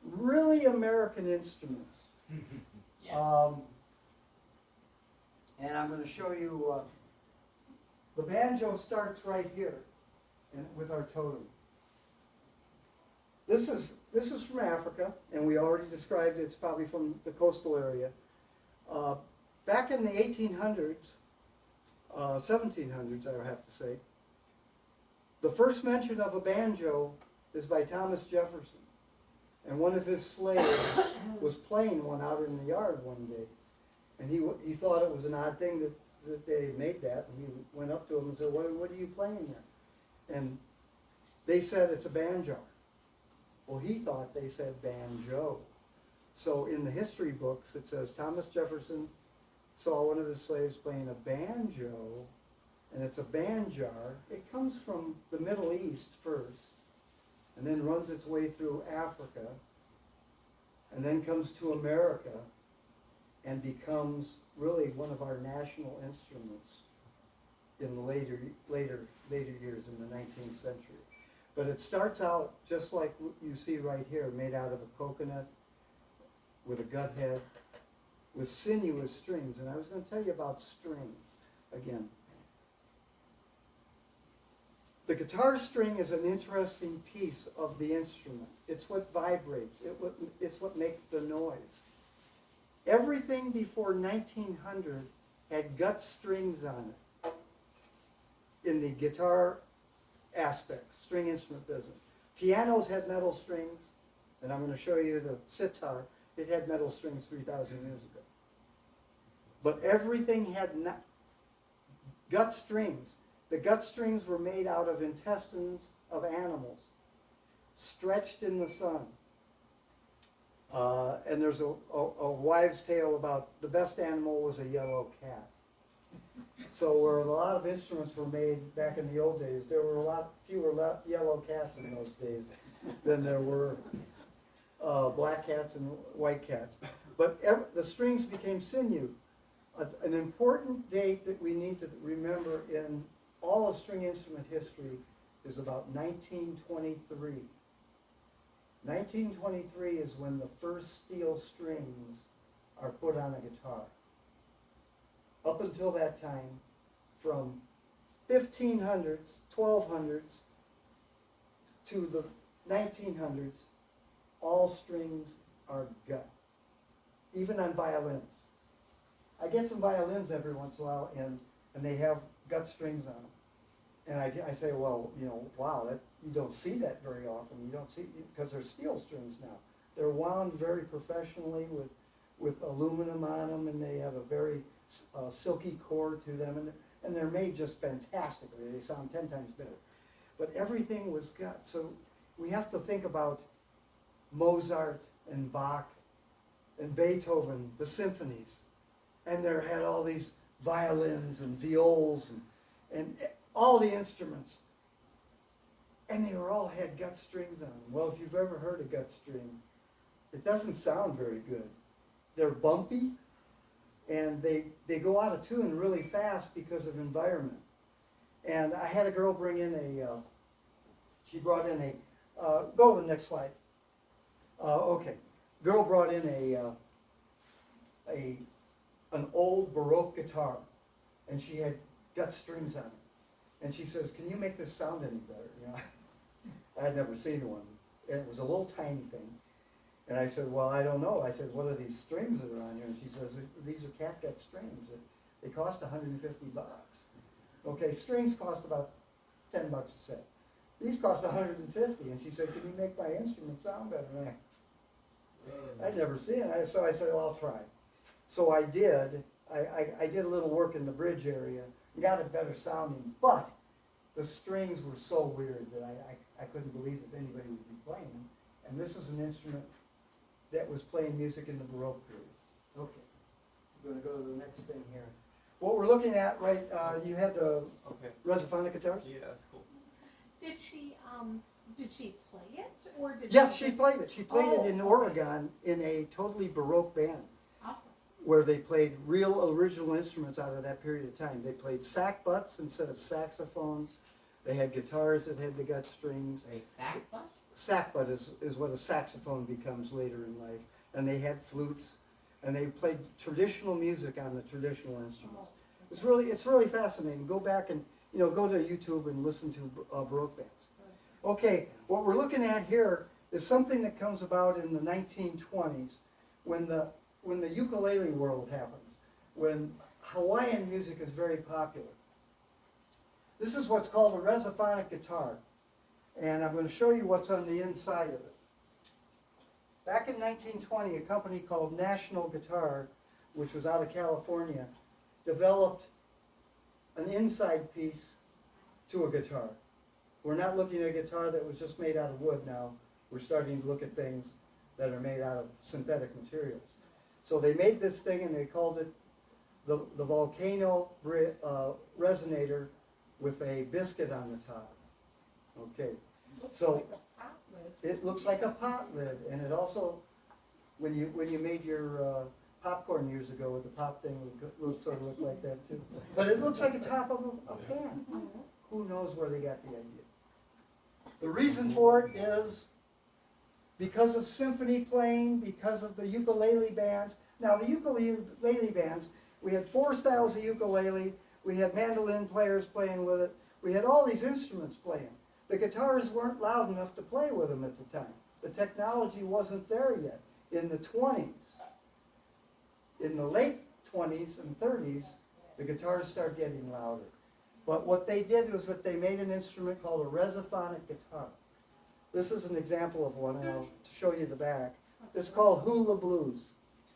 really American instruments. Yes. And I'm going to show you, the banjo starts right here with our totem. This is from Africa, and we already described it's probably from the coastal area. Back in the 1800s, 1700s I would have to say, the first mention of a banjo is by Thomas Jefferson. And one of his slaves was playing one out in the yard one day. And he thought it was an odd thing that they made that. And he went up to him and said, what are you playing there? And they said, it's a banjo. Well, he thought they said banjo. So in the history books, it says Thomas Jefferson saw one of his slaves playing a banjo, and it's a banjar. It comes from the Middle East first, and then runs its way through Africa, and then comes to America, and becomes really one of our national instruments in the later years in the 19th century. But it starts out just like you see right here, made out of a coconut with a gut head, with sinuous strings. And I was going to tell you about strings again. The guitar string is an interesting piece of the instrument. It's what vibrates. It's what makes the noise. Everything before 1900 had gut strings on it in the guitar aspects, string instrument business. Pianos had metal strings, and I'm going to show you the sitar. It had metal strings 3,000 years ago. But everything had gut strings. The gut strings were made out of intestines of animals, stretched in the sun. And there's a wives' tale about the best animal was a yellow cat. So where a lot of instruments were made back in the old days, there were a lot fewer yellow cats in those days than there were black cats and white cats. But the strings became sinew. An important date that we need to remember in all of string instrument history is about 1923. 1923 is when the first steel strings are put on a guitar. Up until that time, from 1500s, 1200s to the 1900s, all strings are gut, even on violins. I get some violins every once in a while, and they have gut strings on them. And I say, well, you know, wow, you don't see that very often. You don't see, because they're steel strings now. They're wound very professionally with aluminum on them, and they have a very silky cord to them, and they're made just fantastically. They sound 10 times better. But everything was gut. So we have to think about Mozart and Bach and Beethoven, the symphonies. And there had all these violins and viols and all the instruments. And they all had gut strings on them. Well, if you've ever heard a gut string, it doesn't sound very good. They're bumpy, and they go out of tune really fast because of environment. And I had a girl bring in she brought in go to the next slide. Okay. Girl brought in an old Baroque guitar, and she had gut strings on it. And she says, can you make this sound any better? You know, I had never seen one. And it was a little tiny thing. And I said, well, I don't know. I said, what are these strings that are on here? And she says, these are catgut strings. They cost $150. Okay, strings cost about $10 a set. These cost $150. And she said, can you make my instrument sound better? And I'd never seen it. So I said, well, I'll try. So I did. I did a little work in the bridge area, got it better sounding, but the strings were so weird that I couldn't believe that anybody would be playing them. And this is an instrument that was playing music in the Baroque period. Okay, I'm going to go to the next thing here. What we're looking at, right, you had the Resophonic guitars? Yeah, that's cool. Did she play it, or did Yes, she she just- played it. She played it in Oh, Oregon in a totally Baroque band, Oh, where they played real original instruments out of that period of time. They played sack butts instead of saxophones. They had guitars that had the gut strings. Wait, sack butts? sackbut is what a saxophone becomes later in life. And they had flutes, and they played traditional music on the traditional instruments. It's really fascinating. Go back and, go to YouTube and listen to Baroque bands. Okay, what we're looking at here is something that comes about in the 1920s when the ukulele world happens, when Hawaiian music is very popular. This is what's called a resophonic guitar, and I'm going to show you what's on the inside of it. Back in 1920, a company called National Guitar, which was out of California, developed an inside piece to a guitar. We're not looking at a guitar that was just made out of wood now. We're starting to look at things that are made out of synthetic materials. So they made this thing and they called it the Volcano Resonator with a biscuit on the top. Okay, so it looks like a pot lid, and it also, when you made your popcorn years ago, the pop thing would sort of look like that too. But it looks like the top of a pan. Who knows where they got the idea? The reason for it is because of symphony playing, because of the ukulele bands. Now the ukulele bands, we had 4 styles of ukulele, we had mandolin players playing with it, we had all these instruments playing. The guitars weren't loud enough to play with them at the time. The technology wasn't there yet. In the 20s, in the late 20s and 30s, the guitars started getting louder. But what they did was that they made an instrument called a resophonic guitar. This is an example of one, and I'll show you the back. It's called hula blues.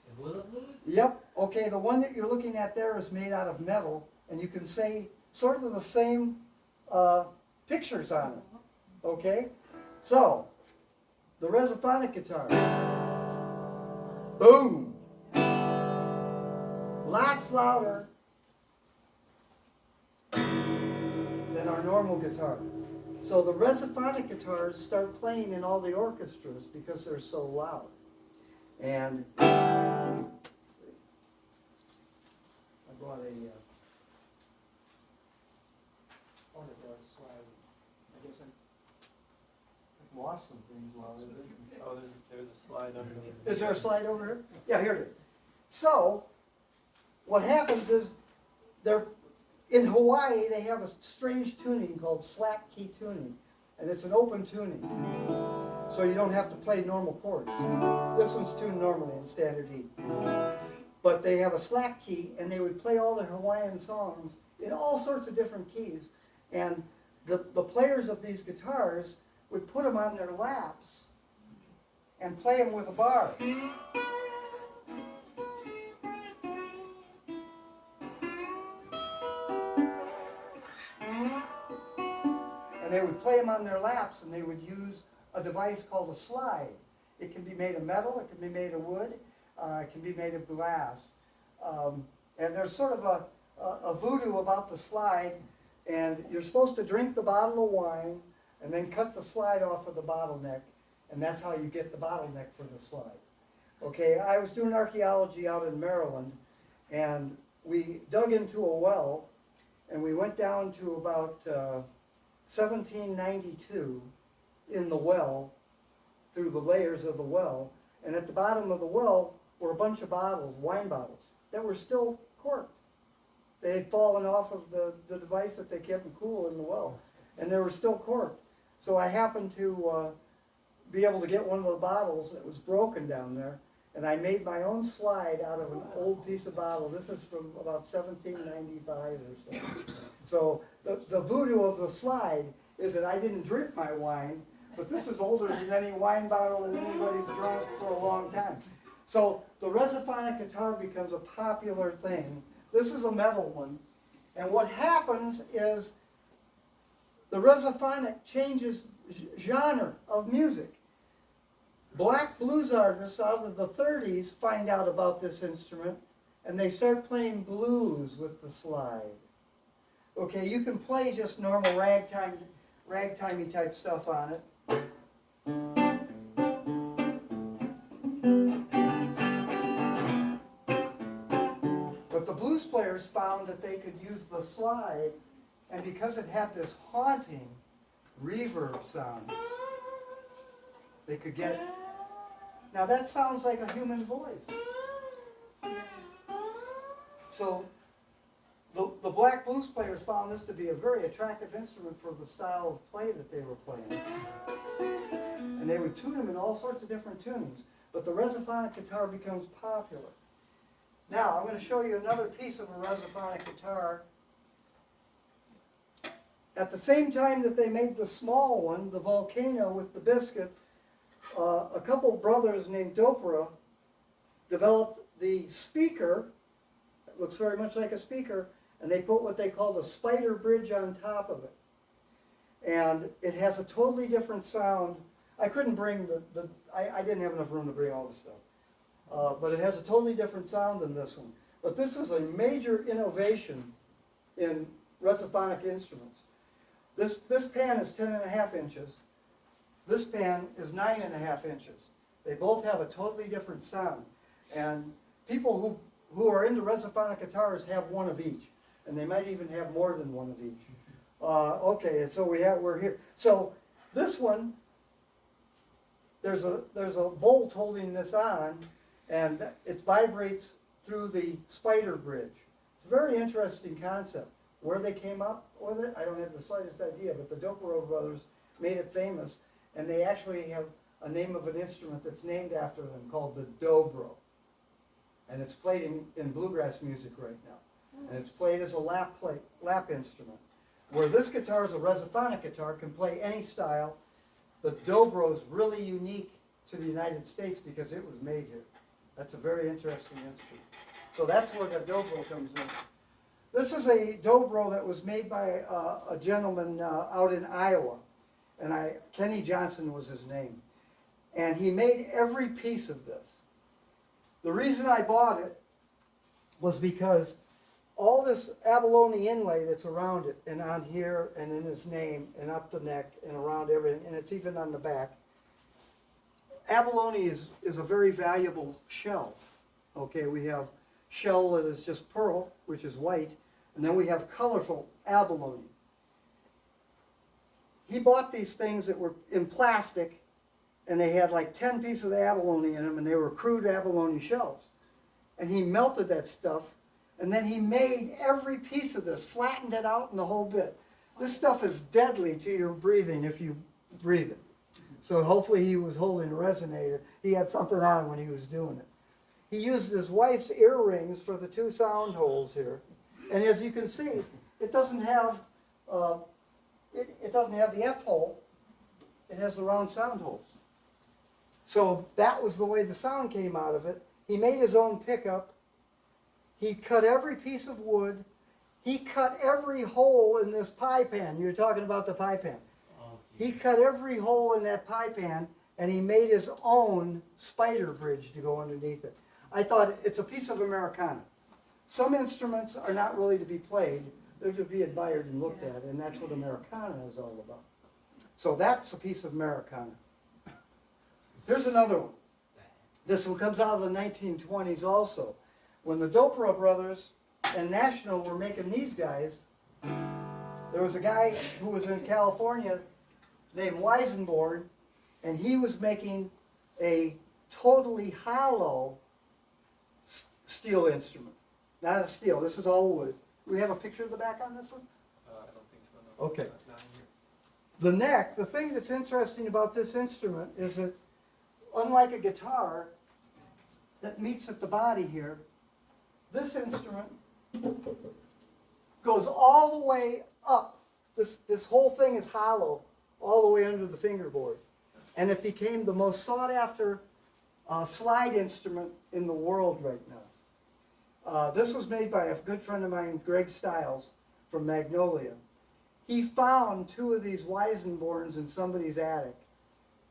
The hula blues? Yep. Okay, the one that you're looking at there is made out of metal, and you can say sort of the same pictures on it. Okay? So, the resophonic guitar. Boom! Lots louder than our normal guitar. So the resophonic guitars start playing in all the orchestras because they're so loud. And let's see. I brought a slide. I guess I've lost some things while I was there. Oh, there's a slide underneath. Is there a slide over here? Yeah, here it is. So, what happens is, in Hawaii, they have a strange tuning called slack key tuning. And it's an open tuning. So you don't have to play normal chords. This one's tuned normally in standard E. But they have a slack key, and they would play all their Hawaiian songs in all sorts of different keys. And the players of these guitars would put them on their laps and play them with a bar. And they would play them on their laps, and they would use a device called a slide. It can be made of metal, it can be made of wood, it can be made of glass. And there's sort of a voodoo about the slide, and you're supposed to drink the bottle of wine and then cut the slide off of the bottleneck, and that's how you get the bottleneck for the slide. Okay, I was doing archaeology out in Maryland, and we dug into a well, and we went down to about 1792 in the well, through the layers of the well, and at the bottom of the well were a bunch of bottles, wine bottles, that were still corked. They had fallen off of the device that they kept them cool in the well, and they were still corked. So I happened to be able to get one of the bottles that was broken down there, and I made my own slide out of an old piece of bottle. This is from about 1795 or so. So the voodoo of the slide is that I didn't drink my wine, but this is older than any wine bottle that anybody's drunk for a long time. So the resophonic guitar becomes a popular thing. This is a metal one. And what happens is the resophonic changes genre of music. Black blues artists out of the 30s find out about this instrument, and they start playing blues with the slide. Okay, you can play just normal ragtimey type stuff on it. But the blues players found that they could use the slide, and because it had this haunting reverb sound, They could get, now that sounds like a human voice. So the black blues players found this to be a very attractive instrument for the style of play that they were playing. And they would tune them in all sorts of different tunings. But the resophonic guitar becomes popular. Now, I'm going to show you another piece of a resophonic guitar. At the same time that they made the small one, the Volcano with the biscuit, a couple brothers named Dopra developed the speaker. It looks very much like a speaker, and they put what they call the spider bridge on top of it. And it has a totally different sound. I couldn't bring I didn't have enough room to bring all the stuff. But it has a totally different sound than this one. But this is a major innovation in resophonic instruments. This pan is 10.5 inches. This pan is 9.5 inches. They both have a totally different sound. And people who are into resophonic guitars have one of each. And they might even have more than one of each. Okay, and so we're here. So this one, there's a bolt holding this on, and it vibrates through the spider bridge. It's a very interesting concept. Where they came up with it, I don't have the slightest idea, but the Dopra brothers made it famous, and they actually have a name of an instrument that's named after them called the dobro. And it's played in bluegrass music right now. And it's played as a lap instrument. Where this guitar is a resophonic guitar, can play any style. The dobro is really unique to the United States because it was made here. That's a very interesting instrument. So that's where the dobro comes in. This is a dobro that was made by a gentleman out in Iowa. And Kenny Johnson was his name. And he made every piece of this. The reason I bought it was because all this abalone inlay that's around it and on here and in his name and up the neck and around everything, and it's even on the back. Abalone is a very valuable shell. Okay, we have shell that is just pearl, which is white, and then we have colorful abalone. He bought these things that were in plastic, and they had like 10 pieces of abalone in them, and they were crude abalone shells. And he melted that stuff, and then he made every piece of this, flattened it out in the whole bit. This stuff is deadly to your breathing if you breathe it. So hopefully he was holding a resonator. He had something on when he was doing it. He used his wife's earrings for the 2 sound holes here. And as you can see, it doesn't have it doesn't have the F hole. It has the round sound holes. So that was the way the sound came out of it. He made his own pickup. He cut every piece of wood. He cut every hole in this pie pan. You're talking about the pie pan. He cut every hole in that pie pan, and he made his own spider bridge to go underneath it. I thought it's a piece of Americana. Some instruments are not really to be played. They're to be admired and looked at, and that's what Americana is all about. So that's a piece of Americana. Here's another one. This one comes out of the 1920s also. When the Dopra brothers and National were making these guys, there was a guy who was in California named Weisenborn, and he was making a totally hollow steel instrument. Not a steel, this is all wood. Do we have a picture of the back on this one? I don't think so, no. Okay. Not in here. The neck, the thing that's interesting about this instrument is that unlike a guitar that meets at the body here, this instrument goes all the way up. This whole thing is hollow all the way under the fingerboard. And it became the most sought after slide instrument in the world right now. This was made by a good friend of mine, Greg Stiles, from Magnolia. He found 2 of these Weisenborns in somebody's attic,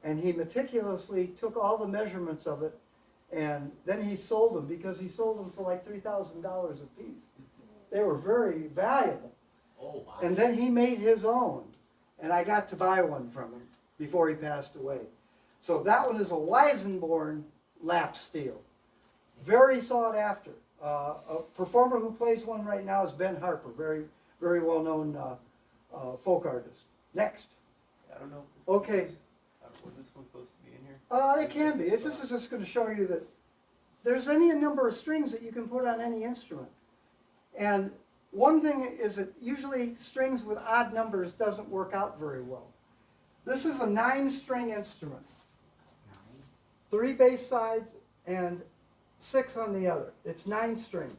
and he meticulously took all the measurements of it, and then he sold them, because he sold them for like $3,000 a piece. They were very valuable. Oh, wow. And then he made his own, and I got to buy one from him before he passed away. So that one is a Weisenborn lap steel. Very sought after. A performer who plays one right now is Ben Harper, very, very well-known folk artist. Next. I don't know. Okay. Was this one supposed to be in here? It can be. This is just gonna show you that there's any number of strings that you can put on any instrument. And one thing is that usually strings with odd numbers doesn't work out very well. This is a 9-string instrument. 3 bass sides and 6 on the other. It's 9 string.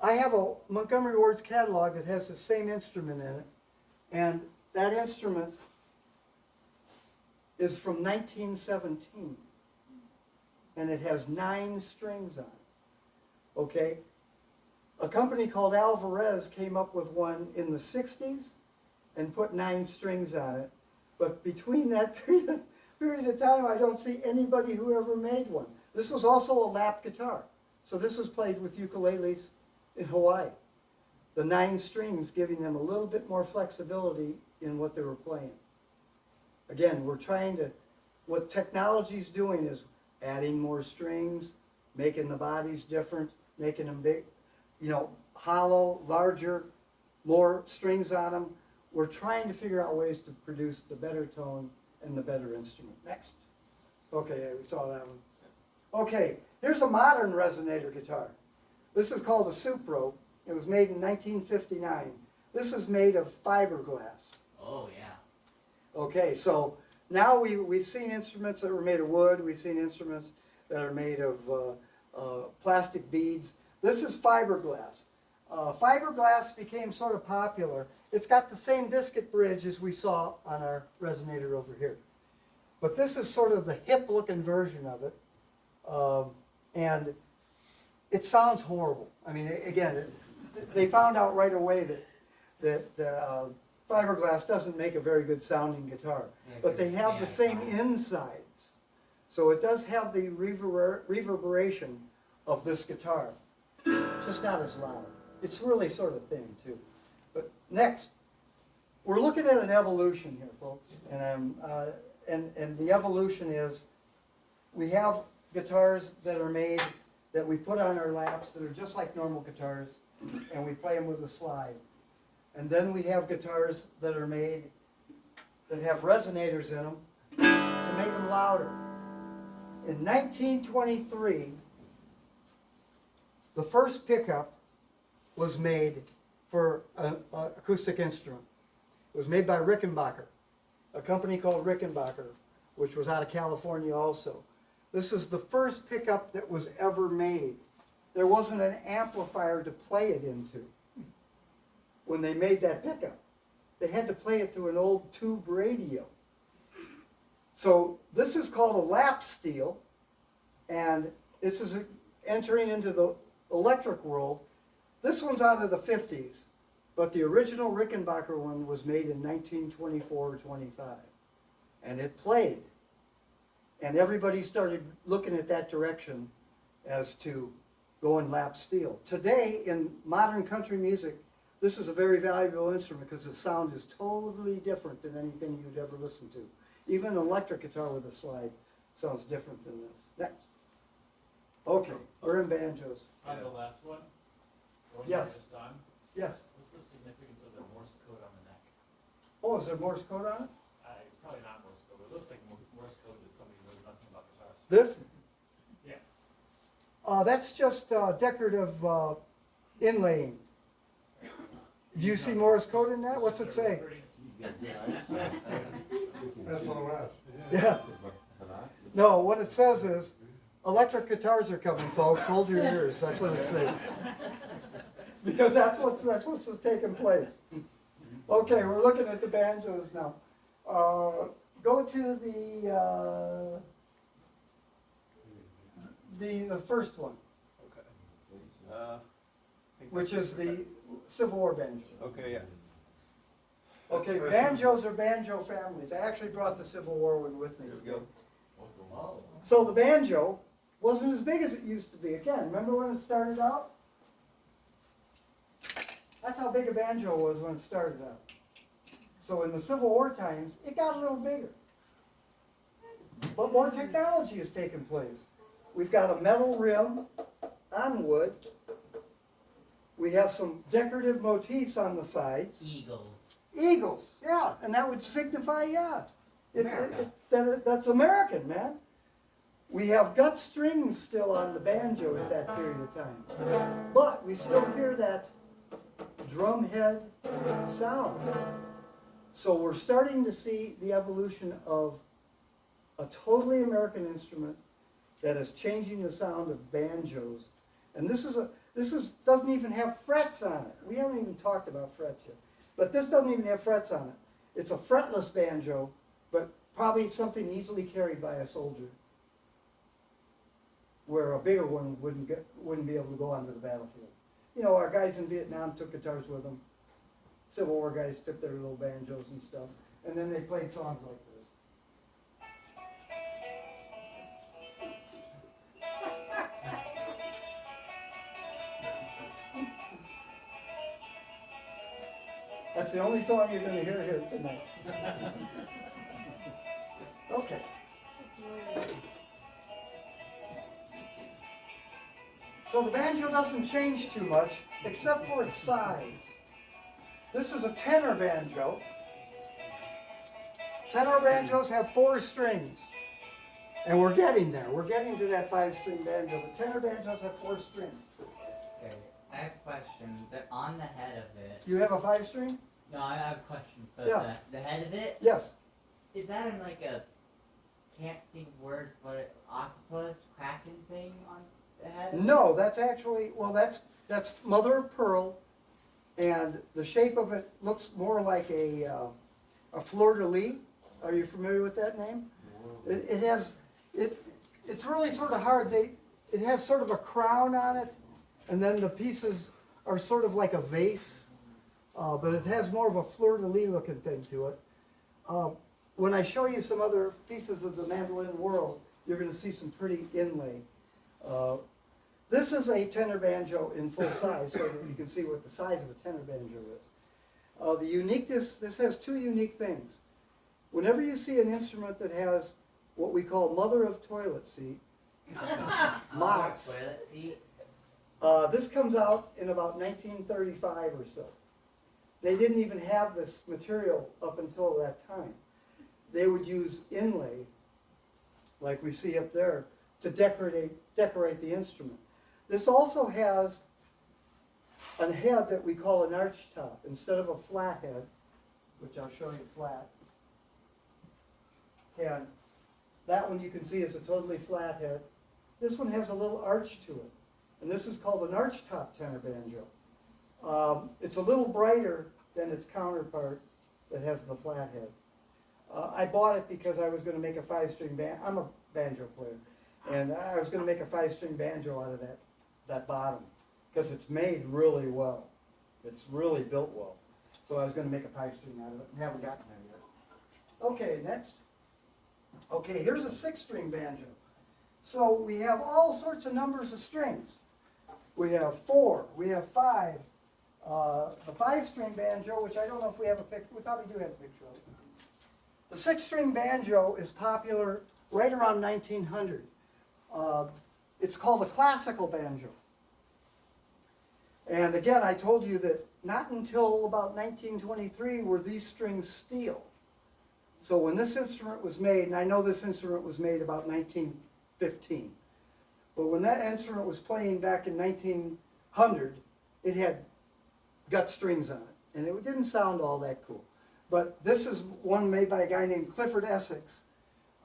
I have a Montgomery Ward's catalog that has the same instrument in it, and that instrument is from 1917, and it has 9 strings on it. Okay? A company called Alvarez came up with one in the 60s and put 9 strings on it, but between that period of time, I don't see anybody who ever made one. This was also a lap guitar, so this was played with ukuleles in Hawaii. The 9 strings giving them a little bit more flexibility in what they were playing. Again, we're trying to, what technology's doing is adding more strings, making the bodies different, making them big, you know, hollow, larger, more strings on them. We're trying to figure out ways to produce the better tone and the better instrument. Next. Okay, yeah, we saw that one. Okay, here's a modern resonator guitar. This is called a Supro. It was made in 1959. This is made of fiberglass. Oh, yeah. Okay, so now we've seen instruments that were made of wood. We've seen instruments that are made of plastic beads. This is fiberglass. Fiberglass became sort of popular. It's got the same biscuit bridge as we saw on our resonator over here. But this is sort of the hip-looking version of it. And it sounds horrible. I mean, again, they found out right away that fiberglass doesn't make a very good sounding guitar. Yeah, But they have yeah, the same fine. insides. So it does have the reverberation of this guitar. Just not as loud. It's really sort of thin, too. But next, we're looking at an evolution here, folks. And the evolution is we have guitars that are made that we put on our laps that are just like normal guitars, and we play them with a slide. And then we have guitars that are made that have resonators in them to make them louder. In 1923, the first pickup was made for an acoustic instrument. It was made by Rickenbacker, a company called Rickenbacker, which was out of California also. This is the first pickup that was ever made. There wasn't an amplifier to play it into when they made that pickup. They had to play it through an old tube radio. So this is called a lap steel, and this is entering into the electric world. This one's out of the 50s, but the original Rickenbacker one was made in 1924 or 25, and it played. And everybody started looking at that direction as to going lap steel. Today, in modern country music, this is a very valuable instrument because the sound is totally different than anything you'd ever listen to. Even an electric guitar with a slide sounds different than this. Next. Okay, we're in banjos. On the last one? The one Yes. you just done? Yes. What's the significance of the Morse code on the neck? Oh, is there Morse code on it? It's probably not Morse code, but it looks like Morse code to somebody who knows nothing about guitars. This? Yeah. That's just decorative inlaying. Do you see Morse code in that? What's it say? That's what I asked. Yeah. No, what it says is, electric guitars are coming, folks. Hold your ears. That's what it says. Because that's what's taking place. Okay, we're looking at the banjos now. Go to the first one, Okay. I think which that's is the Civil War banjo. Okay, yeah. Okay, banjos are banjo families. I actually brought the Civil War one with me. There we go. Oh. So the banjo wasn't as big as it used to be. Again, remember when it started out? That's how big a banjo was when it started out. So in the Civil War times, it got a little bigger. But more technology has taken place. We've got a metal rim on wood. We have some decorative motifs on the sides. Eagles. Eagles, yeah, and that would signify, yeah. America. That's American, man. We have gut strings still on the banjo at that period of time. But we still hear that drum head sound. So we're starting to see the evolution of a totally American instrument that is changing the sound of banjos. And this doesn't even have frets on it. We haven't even talked about frets yet. But this doesn't even have frets on it. It's a fretless banjo, but probably something easily carried by a soldier, where a bigger one wouldn't be able to go onto the battlefield. You know, our guys in Vietnam took guitars with them. Civil War guys took their little banjos and stuff, and then they played songs like this. That's the only song you're going to hear here tonight. Okay. So the banjo doesn't change too much, except for its size. This is a tenor banjo. Tenor banjos have 4 strings. And we're getting there. We're getting to that 5-string banjo. But tenor banjos have 4 strings. Okay, I have a question. They're on the head of it. You have a 5-string? No, I have a question. But Yeah. the head of it, Yes. is that in like a, can't think of words, but octopus kraken thing on the head? No, that's actually, well, that's mother of pearl, and the shape of it looks more like a fleur-de-lis. Are you familiar with that name? It's really sort of hard. It has sort of a crown on it, and then the pieces are sort of like a vase, but it has more of a fleur-de-lis looking thing to it. When I show you some other pieces of the mandolin world, you're going to see some pretty inlay. This is a tenor banjo in full size, so that you can see what the size of a tenor banjo is. The uniqueness, this has 2 unique things. Whenever you see an instrument that has what we call mother of toilet seat, mots, Toilet seat. this comes out in about 1935 or so. They didn't even have this material up until that time. They would use inlay, like we see up there, to decorate the instrument. This also has a head that we call an arch top instead of a flat head, which I'll show you flat. And that one you can see is a totally flat head. This one has a little arch to it, and this is called an arch top tenor banjo. It's a little brighter than its counterpart that has the flat head. I bought it because I was going to make a 5-string banjo. I'm a banjo player, and I was going to make a 5-string banjo out of that bottom because it's made really well. It's really built well. So I was going to make a 5-string out of it, and haven't gotten there yet. Okay, next. Okay, here's a 6-string banjo. So we have all sorts of numbers of strings. We have 4, we have 5. The 5-string banjo, which I don't know if we have a picture, we probably do have a picture of it. The 6-string banjo is popular right around 1900. It's called a classical banjo. And again, I told you that not until about 1923 were these strings steel. So when this instrument was made, and I know this instrument was made about 1915, but when that instrument was playing back in 1900, it had gut strings on it, and it didn't sound all that cool. But this is one made by a guy named Clifford Essex,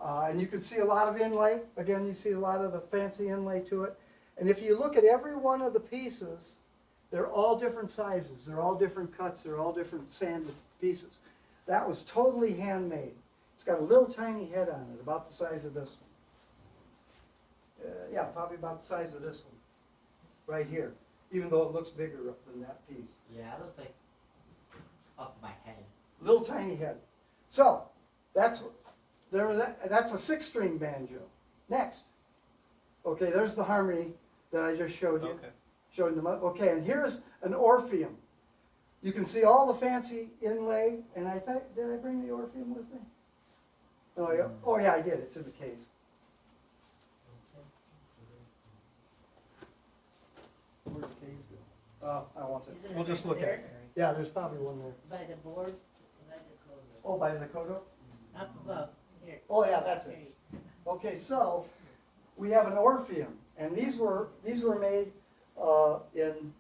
and you can see a lot of inlay. Again, you see a lot of the fancy inlay to it. And if you look at every one of the pieces, they're all different sizes, they're all different cuts, they're all different sanded pieces. That was totally handmade. It's got a little tiny head on it, about the size of this one. Yeah, probably about the size of this one, right here, even though it looks bigger than that piece. Yeah, it looks like up to my head. Little tiny head. So, that's a 6-string banjo. Next. Okay, there's the harmony that I just showed you. Okay. Showing them up. Okay, and here's an Orpheum. You can see all the fancy inlay, and I think, did I bring the Orpheum with me? Oh yeah, I did, it's in the case. Where'd the case go? I want it. We'll just look at it. Yeah, there's probably one there. By the board, Oh, by the Kodo? Up above, here. Oh, yeah, that's it. Okay, so we have an Orpheum, and these were made in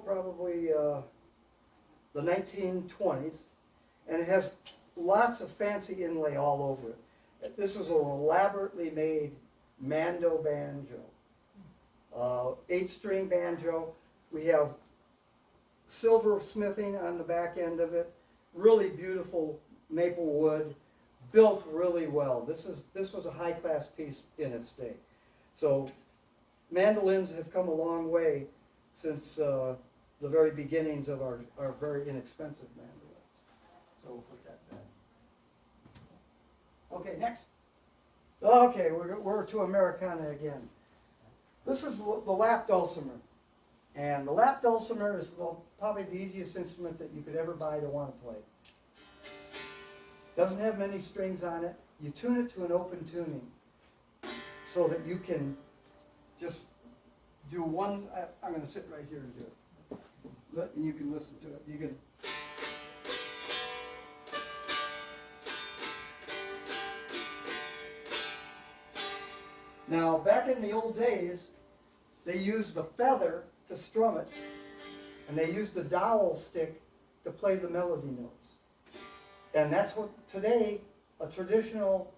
probably the 1920s, and it has lots of fancy inlay all over it. This is an elaborately made mando banjo, 8-string banjo. We have silver smithing on the back end of it, really beautiful maple wood, built really well. This was a high-class piece in its day. So mandolins have come a long way since the very beginnings of our very inexpensive mandolins. So we'll put that there. Okay, next. Okay, we're to Americana again. This is the lap dulcimer. And the lap dulcimer is probably the easiest instrument that you could ever buy to want to play. Doesn't have many strings on it. You tune it to an open tuning so that you can just do one. I'm going to sit right here and do it. You can listen to it. You can. Now, back in the old days, they used the feather to strum it, and they used the dowel stick to play the melody notes. And that's what today a traditional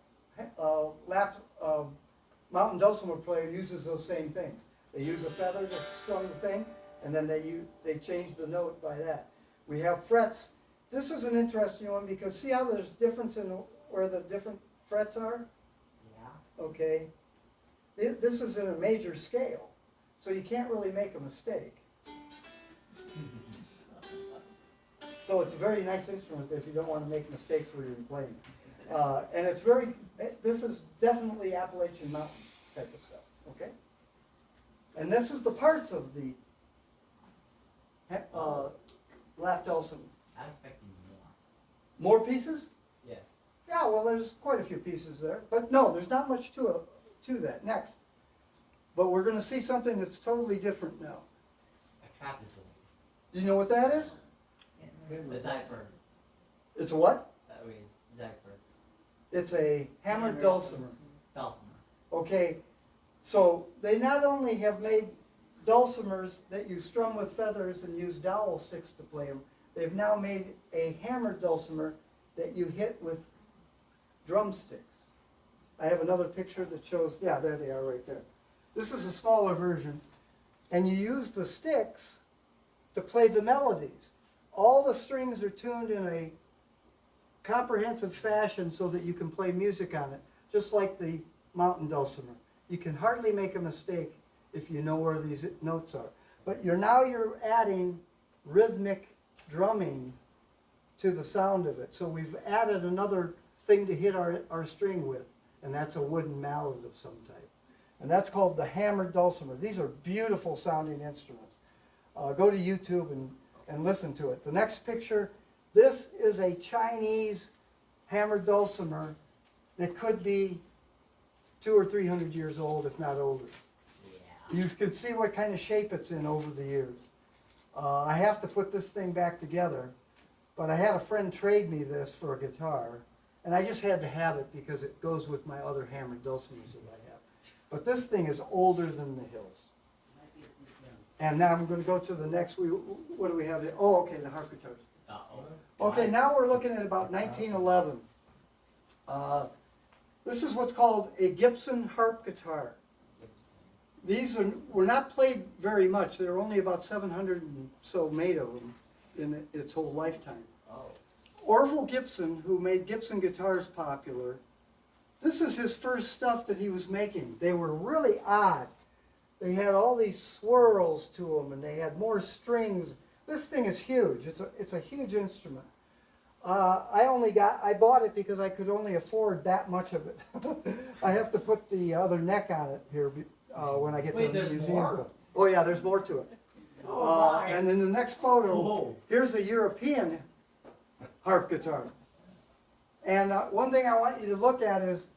mountain dulcimer player uses those same things. They use a feather to strum the thing, and then they change the note by that. We have frets. This is an interesting one because see how there's difference in where the different frets are? Yeah. Okay. This is in a major scale, so you can't really make a mistake. So it's a very nice instrument if you don't want to make mistakes where you're playing. And it's this is definitely Appalachian Mountain type of stuff, okay? And this is the parts of the lap dulcimer. I was expecting more. More pieces? Yes. Yeah, well, there's quite a few pieces there. But no, there's not much to that. Next. But we're going to see something that's totally different now. A trapezoid. Do you know what that is? A zipper. It's a what? That was zipper. It's a hammered dulcimer. Dulcimer. Okay, so they not only have made dulcimers that you strum with feathers and use dowel sticks to play them, they've now made a hammered dulcimer that you hit with drumsticks. I have another picture that shows, yeah, there they are right there. This is a smaller version, and you use the sticks to play the melodies. All the strings are tuned in a comprehensive fashion so that you can play music on it, just like the mountain dulcimer. You can hardly make a mistake if you know where these notes are. But you're adding rhythmic drumming to the sound of it. So we've added another thing to hit our string with, and that's a wooden mallet of some type. And that's called the hammered dulcimer. These are beautiful sounding instruments. Go to YouTube and listen to it. The next picture, this is a Chinese hammered dulcimer that could be 200 or 300 years old, if not older. Yeah. You can see what kind of shape it's in over the years. I have to put this thing back together, but I had a friend trade me this for a guitar, and I just had to have it because it goes with my other hammered dulcimers that I have. But this thing is older than the hills. And now I'm going to go to the next. What do we have here? Oh, okay, the harp guitars. Uh-oh. Okay, now we're looking at about 1911. This is what's called a Gibson harp guitar. These were not played very much. There are only about 700 and so made of them in its whole lifetime. Oh. Orville Gibson, who made Gibson guitars popular, this is his first stuff that he was making. They were really odd. They had all these swirls to them, and they had more strings. This thing is huge. It's a huge instrument. I bought it because I could only afford that much of it. I have to put the other neck on it here when I get to the there's museum. more? Oh yeah, there's more to it. And in the next photo, here's a European harp guitar. And one thing I want you to look at is,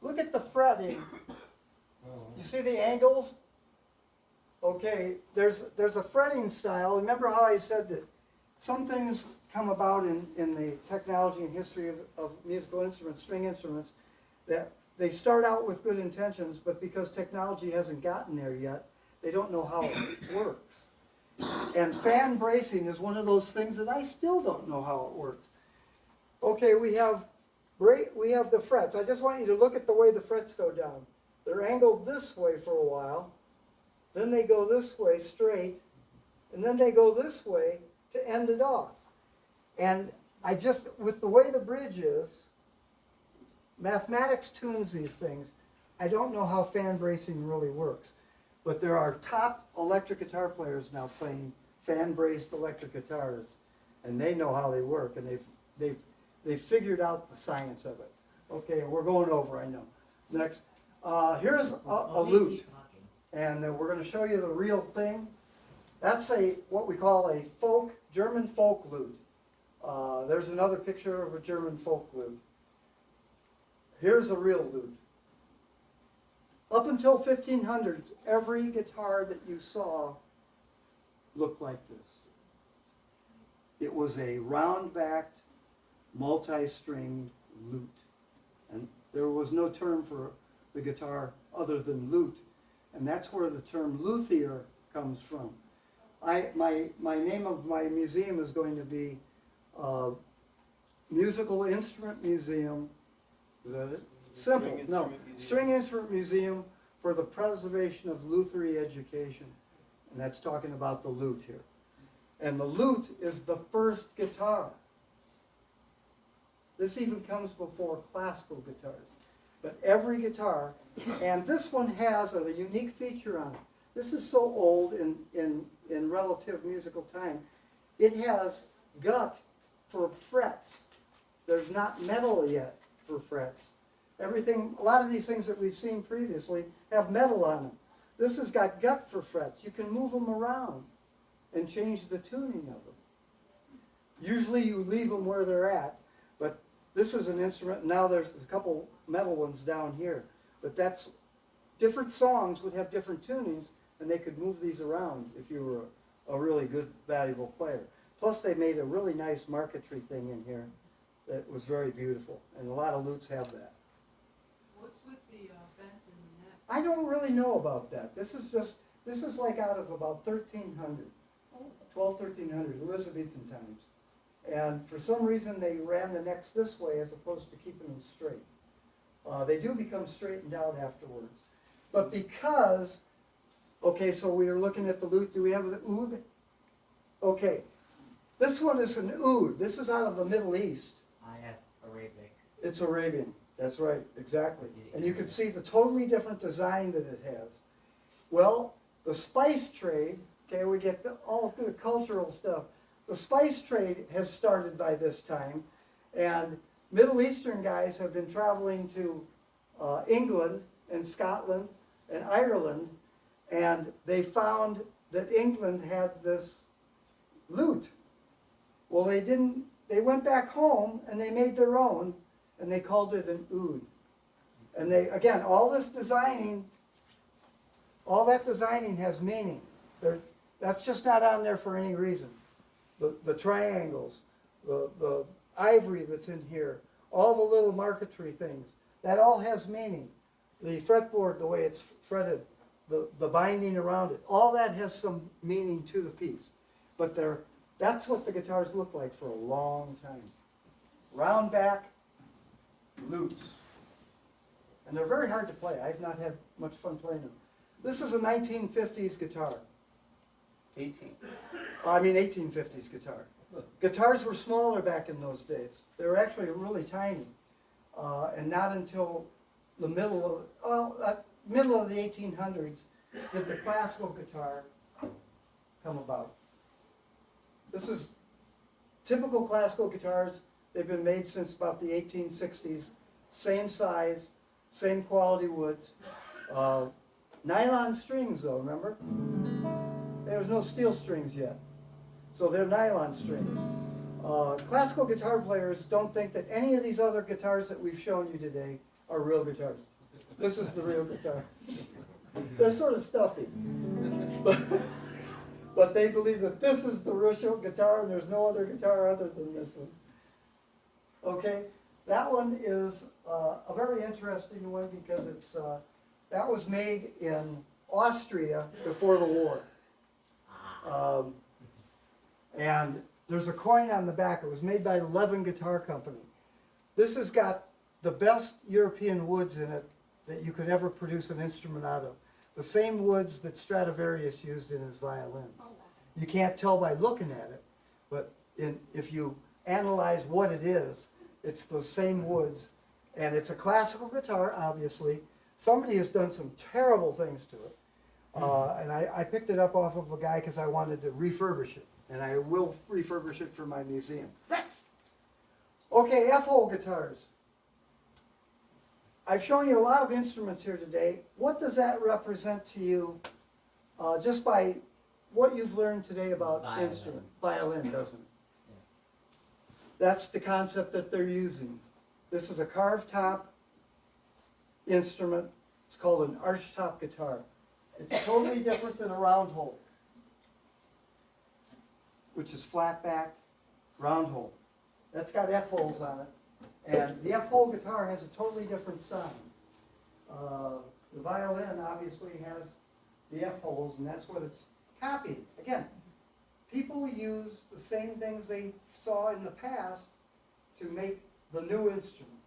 look at the fretting. You see the angles? Okay, there's a fretting style. Remember how I said that some things come about in the technology and history of musical instruments, string instruments, that they start out with good intentions, but because technology hasn't gotten there yet, they don't know how it works. And fan bracing is one of those things that I still don't know how it works. Okay, we have the frets. I just want you to look at the way the frets go down. They're angled this way for a while, then they go this way straight, and then they go this way to end it off. And I just, with the way the bridge is, mathematics tunes these things. I don't know how fan bracing really works, but there are top electric guitar players now playing fan-braced electric guitars, and they know how they work, and they've figured out the science of it. Okay, we're going over, I know. Next, here's a lute, and we're going to show you the real thing. That's what we call a German folk lute. There's another picture of a German folk lute. Here's a real lute. Up until 1500s, every guitar that you saw looked like this. It was a round-backed, multi-stringed lute. And there was no term for the guitar other than lute. And that's where the term luthier comes from. My name of my museum is going to be Musical Instrument Museum. Is that it? Simple. No. String Instrument Museum for the Preservation of Luthery Education. And that's talking about the lute here. And the lute is the first guitar. This even comes before classical guitars. But every guitar, and this one has a unique feature on it. This is so old in relative musical time. It has gut for frets. There's not metal yet for frets. Everything, a lot of these things that we've seen previously have metal on them. This has got gut for frets. You can move them around and change the tuning of them. Usually you leave them where they're at, but this is an instrument. Now there's a couple metal ones down here, but that's different songs would have different tunings, and they could move these around if you were a really good, valuable player. Plus they made a really nice marquetry thing in here that was very beautiful, and a lot of lutes have that. What's with the bent in the neck? I don't really know about that. This is like out of about 1300, 1300, Elizabethan times. And for some reason they ran the necks this way as opposed to keeping them straight. They do become straightened out afterwards. But because, okay, so we are looking at the lute. Do we have the oud? Okay, this one is an oud. This is out of the Middle East. Yes, Arabic. It's Arabian. That's right, exactly. And you can see the totally different design that it has. Well, the spice trade, okay, we get all the cultural stuff. The spice trade has started by this time, and Middle Eastern guys have been traveling to England and Scotland and Ireland, and they found that England had this lute. Well, they went back home and they made their own, and they called it an oud. And again, all that designing has meaning. That's just not on there for any reason. The triangles, the ivory that's in here, all the little marquetry things, that all has meaning. The fretboard, the way it's fretted, the binding around it, all that has some meaning to the piece. But that's what the guitars look like for a long time. Round back, lutes. And they're very hard to play. I've not had much fun playing them. This is a 1950s guitar. 1850s guitar. Guitars were smaller back in those days. They were actually really tiny. And not until the middle of the 1800s did the classical guitar come about. This is typical classical guitars. They've been made since about the 1860s. Same size, same quality woods. Nylon strings though, remember? There was no steel strings yet. So they're nylon strings. Classical guitar players don't think that any of these other guitars that we've shown you today are real guitars. This is the real guitar. They're sort of stuffy. but they believe that this is the original guitar and there's no other guitar other than this one. Okay, that one is a very interesting one because it's that was made in Austria before the war. And there's a coin on the back. It was made by Levin Guitar Company. This has got the best European woods in it that you could ever produce an instrument out of. The same woods that Stradivarius used in his violins. You can't tell by looking at it, but if you analyze what it is, it's the same woods. And it's a classical guitar, obviously. Somebody has done some terrible things to it. And I picked it up off of a guy because I wanted to refurbish it. And I will refurbish it for my museum. Thanks. Okay, F-hole guitars. I've shown you a lot of instruments here today. What does that represent to you just by what you've learned today about Violin. instrument? Violin, doesn't it? Yes. That's the concept that they're using. This is a carved top instrument. It's called an arch top guitar. It's totally different than a round hole, which is flat backed, round hole. That's got F-holes on it. And the F-hole guitar has a totally different sound. The violin obviously has the F-holes, and that's what it's copied. Again, people use the same things they saw in the past to make the new instrument.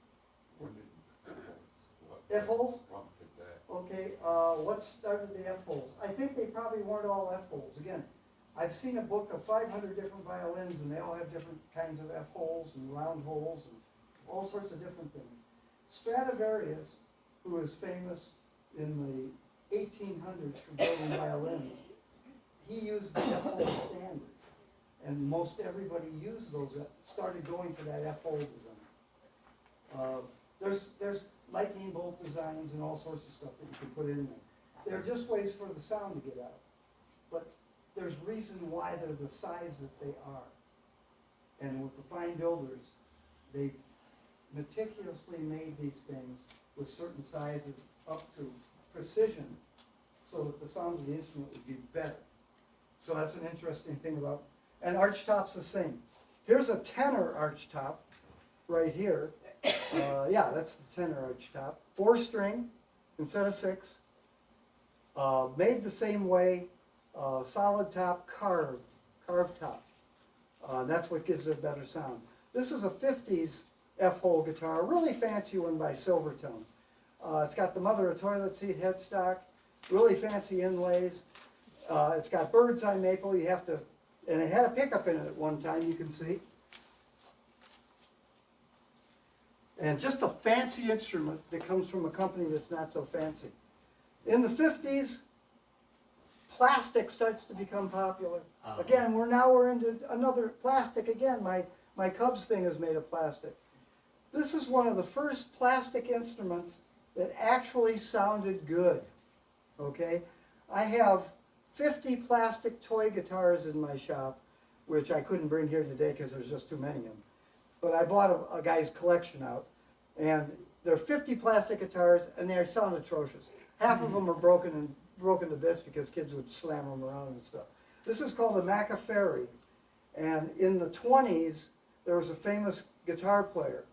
F-holes? Okay, what started the F-holes? I think they probably weren't all F-holes. Again, I've seen a book of 500 different violins, and they all have different kinds of F-holes and round holes and all sorts of different things. Stradivarius, who is famous in the 1800s for building violins, he used the F-hole standard. And most everybody used those, started going to that F-hole design. There's lightning bolt designs and all sorts of stuff that you can put in there. They're just ways for the sound to get out. But there's reason why they're the size that they are. And with the fine builders, they meticulously made these things with certain sizes up to precision so that the sound of the instrument would be better. So that's an interesting thing about, and arch top's the same. Here's a tenor arch top right here. Yeah, that's the tenor arch top. 4-string instead of 6. Made the same way, solid top, carved top. That's what gives it a better sound. This is a 50s F-hole guitar, a really fancy one by Silvertone. It's got the mother of toilet seat headstock, really fancy inlays. It's got bird's eye maple. You have to, and it had a pickup in it at one time, you can see. And just a fancy instrument that comes from a company that's not so fancy. In the 50s, plastic starts to become popular. Again, we're into another plastic again. My Cubs thing is made of plastic. This is one of the first plastic instruments that actually sounded good. Okay? I have 50 plastic toy guitars in my shop, which I couldn't bring here today because there's just too many of them. But I bought a guy's collection out, and there are 50 plastic guitars, and they sound atrocious. Half of them are broken to bits because kids would slam them around and stuff. This is called a Macaferri, and in the 20s, there was a famous guitar player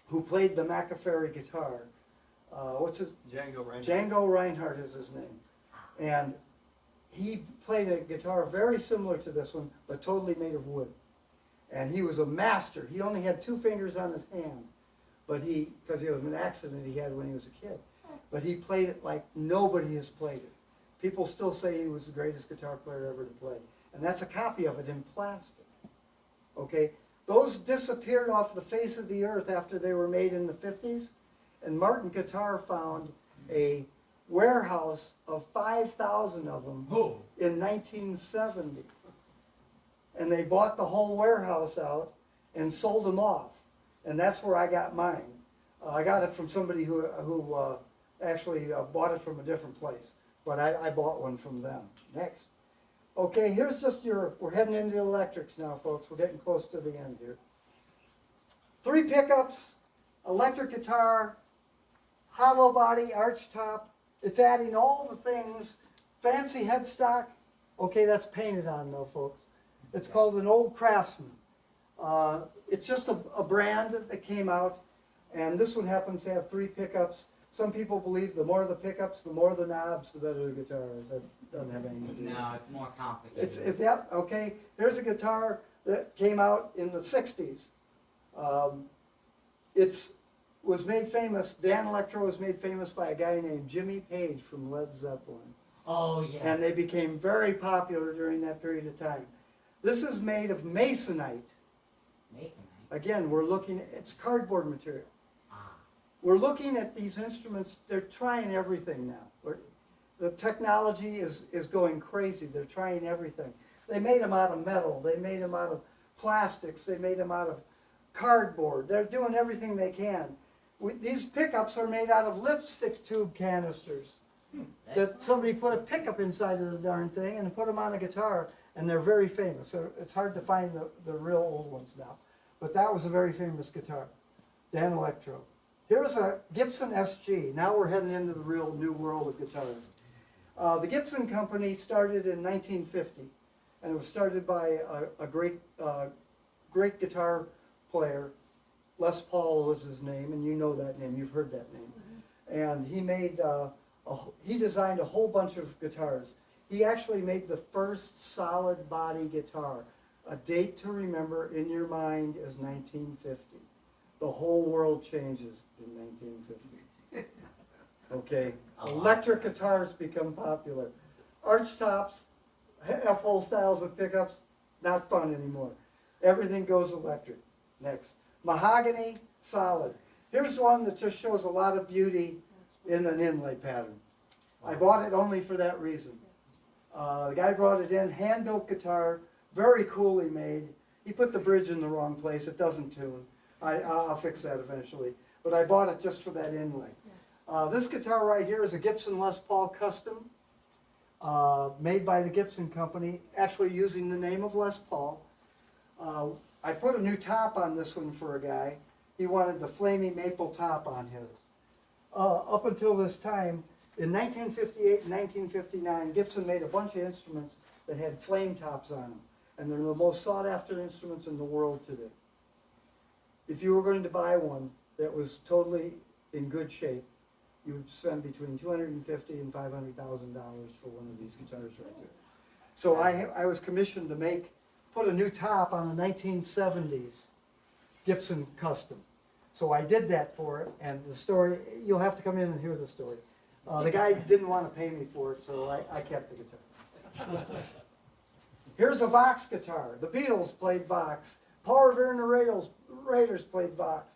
who played the Macaferri guitar. What's his? Django Reinhardt. Django Reinhardt is his name. And he played a guitar very similar to this one, but totally made of wood. And he was a master. He only had 2 fingers on his hand, but because it was an accident he had when he was a kid. But he played it like nobody has played it. People still say he was the greatest guitar player ever to play. And that's a copy of it in plastic. Okay? Those disappeared off the face of the earth after they were made in the 50s. And Martin Guitar found a warehouse of 5,000 of them in 1970. And they bought the whole warehouse out and sold them off. And that's where I got mine. I got it from somebody who actually bought it from a different place. But I bought one from them. Next. Okay, here's just we're heading into the electrics now, folks. We're getting close to the end here. 3 pickups, electric guitar, hollow body, arch top. It's adding all the things, fancy headstock, Okay, that's painted on though, folks. It's called an Old Craftsman. It's just a brand that came out, and this one happens to have 3 pickups. Some people believe the more the pickups, the more the knobs, the better the guitar is. That doesn't have anything to do with it. No, it's more complicated. It's yep, okay. Here's a guitar that came out in the 60s. It was made famous, Dan Electro was made famous by a guy named Jimmy Page from Led Zeppelin. Oh, yes. And they became very popular during that period of time. This is made of masonite. Masonite. Again, we're looking, it's cardboard material. Ah. We're looking at these instruments, they're trying everything now. The technology is going crazy, they're trying everything. They made them out of metal, they made them out of plastics, they made them out of cardboard. They're doing everything they can. These pickups are made out of lipstick tube canisters. That somebody put a pickup inside of the darn thing and put them on a guitar, and they're very famous. So it's hard to find the real old ones now. But that was a very famous guitar, Dan Electro. Here's a Gibson SG. Now we're heading into the real new world of guitars. The Gibson company started in 1950, and it was started by a great guitar player. Les Paul was his name, and you know that name. You've heard that name. And he made he designed a whole bunch of guitars. He actually made the first solid body guitar. A date to remember in your mind is 1950. The whole world changes in 1950. Okay, electric guitars become popular. Arch tops, F-hole styles with pickups, not fun anymore. Everything goes electric. Next, mahogany, solid. Here's one that just shows a lot of beauty in an inlay pattern. I bought it only for that reason. The guy brought it in, hand-built guitar, very coolly made. He put the bridge in the wrong place, it doesn't tune. I'll fix that eventually. But I bought it just for that inlay. This guitar right here is a Gibson Les Paul Custom, made by the Gibson Company, actually using the name of Les Paul. I put a new top on this one for a guy. He wanted the flaming maple top on his. Up until this time, in 1958 and 1959, Gibson made a bunch of instruments that had flame tops on them. And they're the most sought after instruments in the world today. If you were going to buy one that was totally in good shape, you would spend between $250,000 and $500,000 for one of these guitars right there. So I was commissioned to put a new top on a 1970s Gibson Custom. So I did that for it, and the story, you'll have to come in and hear the story. The guy didn't want to pay me for it, so I kept the guitar. Here's a Vox guitar. The Beatles played Vox. Paul Revere and the Raiders played Vox.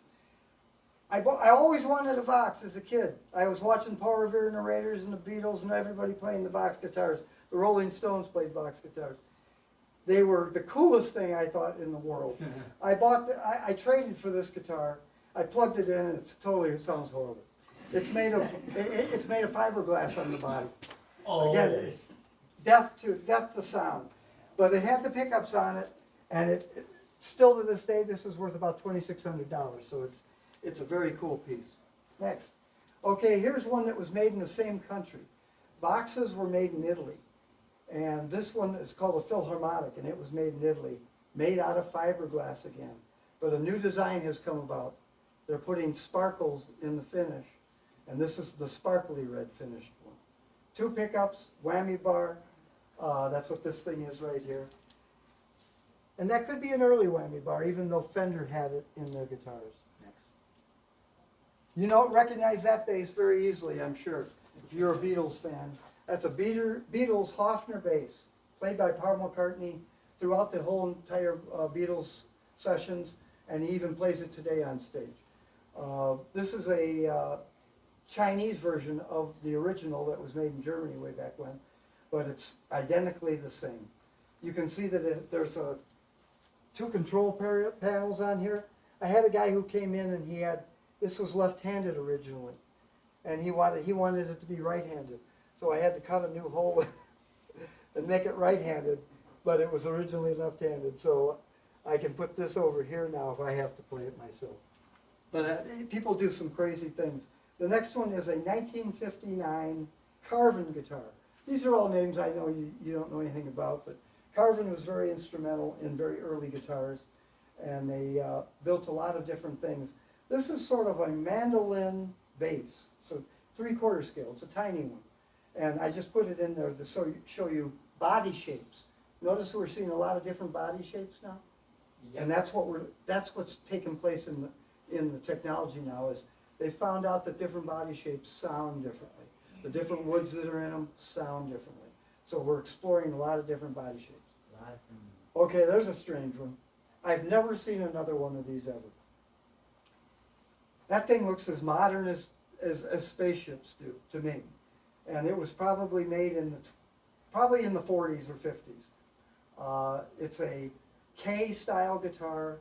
I always wanted a Vox as a kid. I was watching Paul Revere and the Raiders and the Beatles and everybody playing the Vox guitars. The Rolling Stones played Vox guitars. They were the coolest thing, I thought, in the world. I traded for this guitar. I plugged it in, and it sounds horrible. It's made of fiberglass on the body. Oh. Again, it's death to sound. But it had the pickups on it, and it still to this day, this is worth about $2,600. So it's a very cool piece. Next. Okay, here's one that was made in the same country. Voxes were made in Italy. And this one is called a Philharmonic, and it was made in Italy. Made out of fiberglass again. But a new design has come about. They're putting sparkles in the finish. And this is the sparkly red finished one. 2 pickups, whammy bar. That's what this thing is right here. And that could be an early whammy bar, even though Fender had it in their guitars. Next. You recognize that bass very easily, I'm sure, if you're a Beatles fan. That's a Beatles Hofner bass, played by Paul McCartney throughout the whole entire Beatles sessions, and he even plays it today on stage. This is a Chinese version of the original that was made in Germany way back when, but it's identically the same. You can see that there's 2 control panels on here. I had a guy who came in and this was left-handed originally, and he wanted it to be right-handed. So I had to cut a new hole and make it right-handed, but it was originally left-handed. So I can put this over here now if I have to play it myself. But people do some crazy things. The next one is a 1959 Carvin guitar. These are all names I know you don't know anything about, but Carvin was very instrumental in very early guitars, and they built a lot of different things. This is sort of a mandolin bass, so 3/4 scale. It's a tiny one, and I just put it in there to show you body shapes. Notice we're seeing a lot of different body shapes now, and that's what's taking place in the technology now. Is they found out that different body shapes sound differently. The different woods that are in them sound differently. So we're exploring a lot of different body shapes. Okay, there's a strange one. I've never seen another one of these ever. That thing looks as modern as spaceships do to me. And it was probably made in the 40s or 50s. It's a K-style guitar,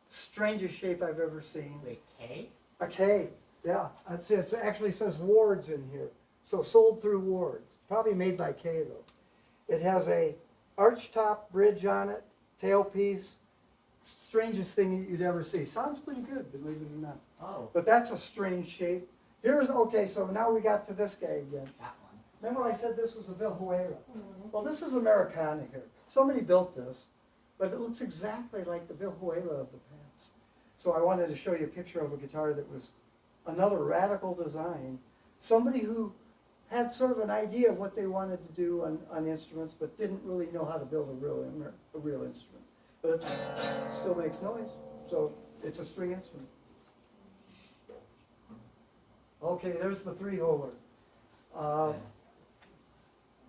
strangest shape I've ever seen. Wait, K? A K, yeah. That's it. It actually says Wards in here. So sold through Wards. Probably made by K though. It has a archtop bridge on it, tailpiece. Strangest thing you'd ever see. Sounds pretty good, believe it or not. Oh, But that's a strange shape. Okay, so now we got to this guy again. that one. Remember I said this was a Vilhuela? Well, this is Americana here. Somebody built this, but it looks exactly like the Vilhuela of the past. So I wanted to show you a picture of a guitar that was another radical design. Somebody who had sort of an idea of what they wanted to do on instruments, but didn't really know how to build a real instrument. But it still makes noise, so it's a string instrument. Okay, there's the 3-holer.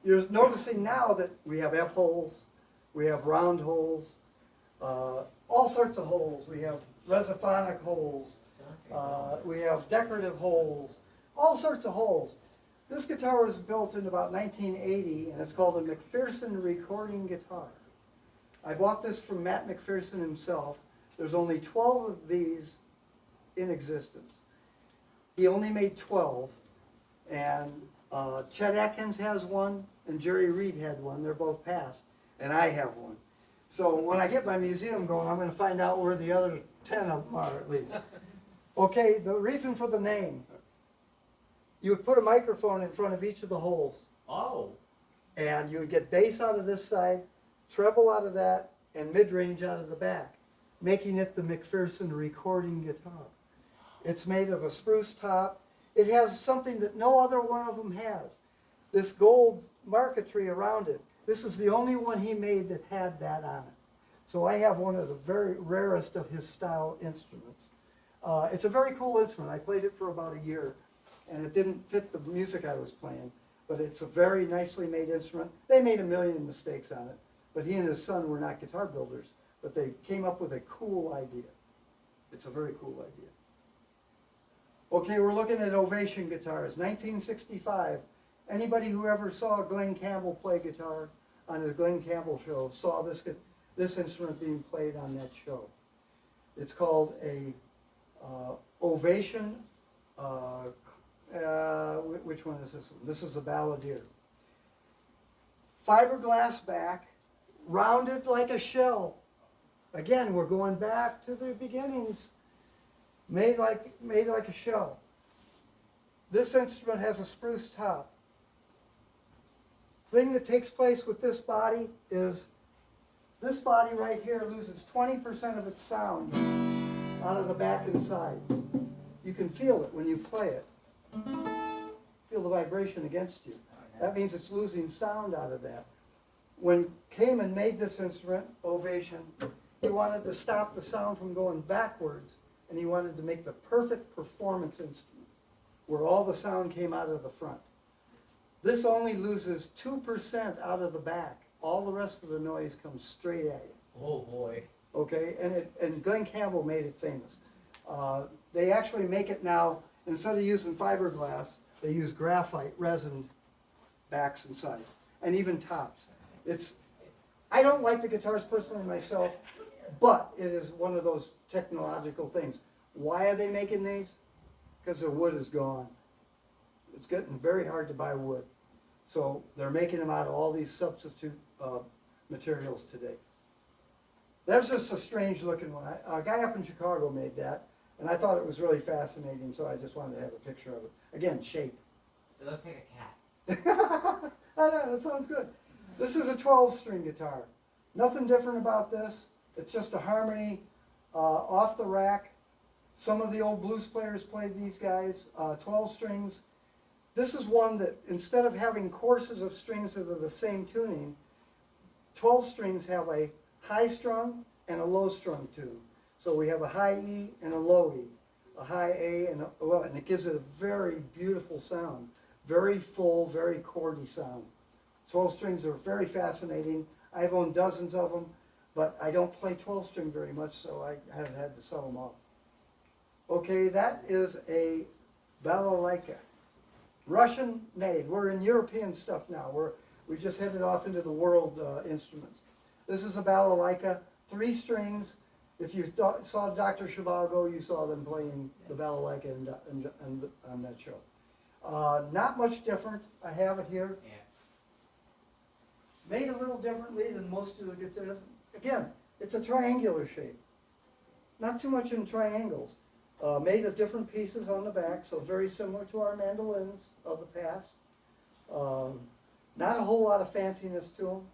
You're noticing now that we have F holes, we have round holes, all sorts of holes. We have resophonic holes, we have decorative holes, all sorts of holes. This guitar was built in about 1980, and it's called a McPherson recording guitar. I bought this from Matt McPherson himself. There's only 12 of these in existence. He only made 12, and Chet Atkins has one, and Jerry Reed had one. They're both passed, and I have one. So when I get my museum going, I'm going to find out where the other 10 of them are at least. Okay, the reason for the name. You would put a microphone in front of each of the holes, Oh, and you would get bass out of this side, treble out of that, and mid-range out of the back, making it the McPherson recording guitar. It's made of a spruce top. It has something that no other one of them has. This gold marquetry around it. This is the only one he made that had that on it. So I have one of the very rarest of his style instruments. It's a very cool instrument. I played it for about a year, and it didn't fit the music I was playing, but it's a very nicely made instrument. They made a million mistakes on it, but he and his son were not guitar builders, but they came up with a cool idea. It's a very cool idea. Okay, we're looking at Ovation guitars, 1965. Anybody who ever saw Glenn Campbell play guitar on his Glenn Campbell show saw this instrument being played on that show. It's called a Ovation, which one is this one? This is a balladeer. Fiberglass back, rounded like a shell. Again, we're going back to the beginnings. Made like a shell. This instrument has a spruce top. Thing that takes place with this body is this body right here loses 20% of its sound out of the back and sides. You can feel it when you play it. Feel the vibration against you. That means it's losing sound out of that. When Kamen made this instrument, Ovation, he wanted to stop the sound from going backwards, and he wanted to make the perfect performance instrument where all the sound came out of the front. This only loses 2% out of the back. All the rest of the noise comes straight at you. oh boy. Okay, and Glenn Campbell made it famous. They actually make it now, instead of using fiberglass, they use graphite resin backs and sides, and even tops. I don't like the guitars personally myself, but it is one of those technological things. Why are they making these? Because the wood is gone. It's getting very hard to buy wood. So they're making them out of all these substitute materials today. That's just a strange looking one. A guy up in Chicago made that, and I thought it was really fascinating, so I just wanted to have a picture of it. Again, shape. It looks like a cat. I know, that sounds good. This is a 12-string guitar. Nothing different about this. It's just a harmony off the rack. Some of the old blues players played these guys, 12 strings. This is one that instead of having courses of strings that are the same tuning, 12 strings have a high strung and a low strung tune. So we have a high E and a low E, a high A and a low, and it gives it a very beautiful sound. Very full, very chordy sound. 12 strings are very fascinating. I've owned dozens of them, but I don't play 12 string very much, so I have had to sell them off. Okay, that is a balalaika. Russian made. We're in European stuff now. We just headed off into the world instruments. This is a balalaika, 3 strings. If you saw Dr. Zhivago, you saw them playing the balalaika on that show. Not much different. I have it here. Yeah. Made a little differently than most of the guitars. Again, it's a triangular shape. Not too much in triangles. Made of different pieces on the back, so very similar to our mandolins of the past. Not a whole lot of fanciness to them.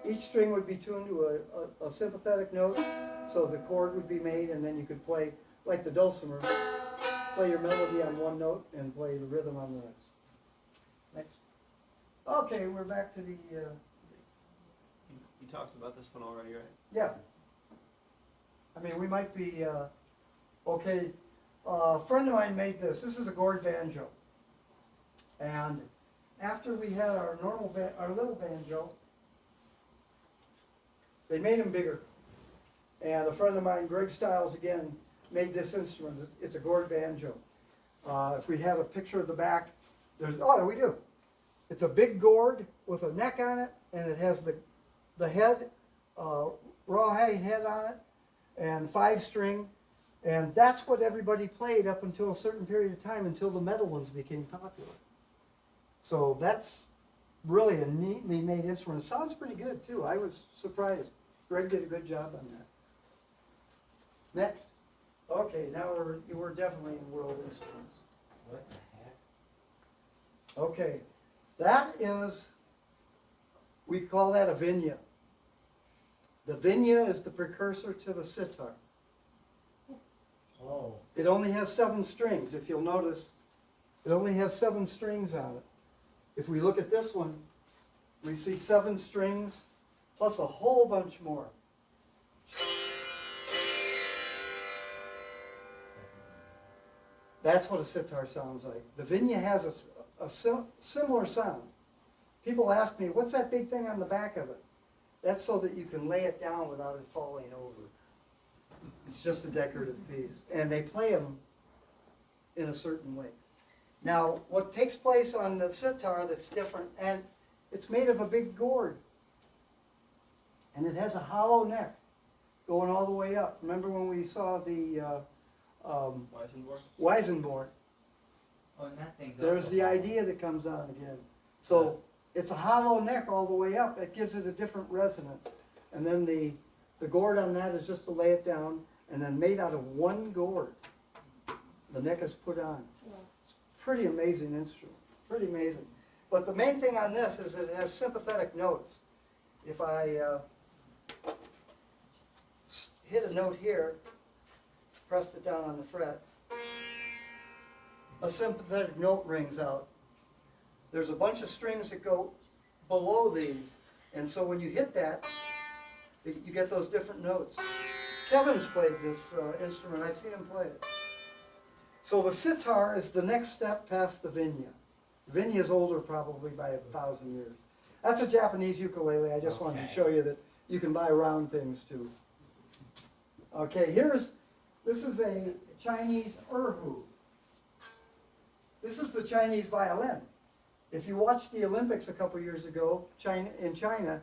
Each string would be tuned to a sympathetic note, so the chord would be made, and then you could play, like the dulcimer, play your melody on one note and play the rhythm on the next. Next. Okay, we're back to the, You talked about this one already, right? yeah. I mean, we might be, okay, a friend of mine made this. This is a gourd banjo. And after we had our our little banjo, they made them bigger. And a friend of mine, Greg Stiles, again, made this instrument. It's a gourd banjo. If we have a picture of the back, we do. It's a big gourd with a neck on it, and it has the head, rawhide head on it, and 5-string. And that's what everybody played up until a certain period of time, until the metal ones became popular. So that's really a neatly made instrument. It sounds pretty good, too. I was surprised. Greg did a good job on that. Next. Okay, now we're definitely in world instruments. What the heck? Okay, that is, we call that a vinya. The vinya is the precursor to the sitar. Oh. It only has 7 strings. If you'll notice, it only has 7 strings on it. If we look at this one, we see 7 strings plus a whole bunch more. That's what a sitar sounds like. The vinya has a similar sound. People ask me, what's that big thing on the back of it? That's so that you can lay it down without it falling over. It's just a decorative piece. And they play them in a certain way. Now, what takes place on the sitar that's different, and it's made of a big gourd. And it has a hollow neck going all the way up. Remember when we saw the Weissenborn? Weisenborn? Oh, and that thing goes There's so the far. idea that comes on again. So it's a hollow neck all the way up. It gives it a different resonance. And then the gourd on that is just to lay it down, and then made out of one gourd. The neck is put on. It's a pretty amazing instrument. Pretty amazing. But the main thing on this is that it has sympathetic notes. If I hit a note here, pressed it down on the fret, a sympathetic note rings out. There's a bunch of strings that go below these, and so when you hit that, you get those different notes. Kevin's played this instrument. I've seen him play it. So the sitar is the next step past the vinya. The vinya is older probably by 1,000 years. That's a Japanese ukulele. I just wanted to Okay. show you that you can buy round things too. Okay, this is a Chinese erhu. This is the Chinese violin. If you watched the Olympics a couple years ago, in China,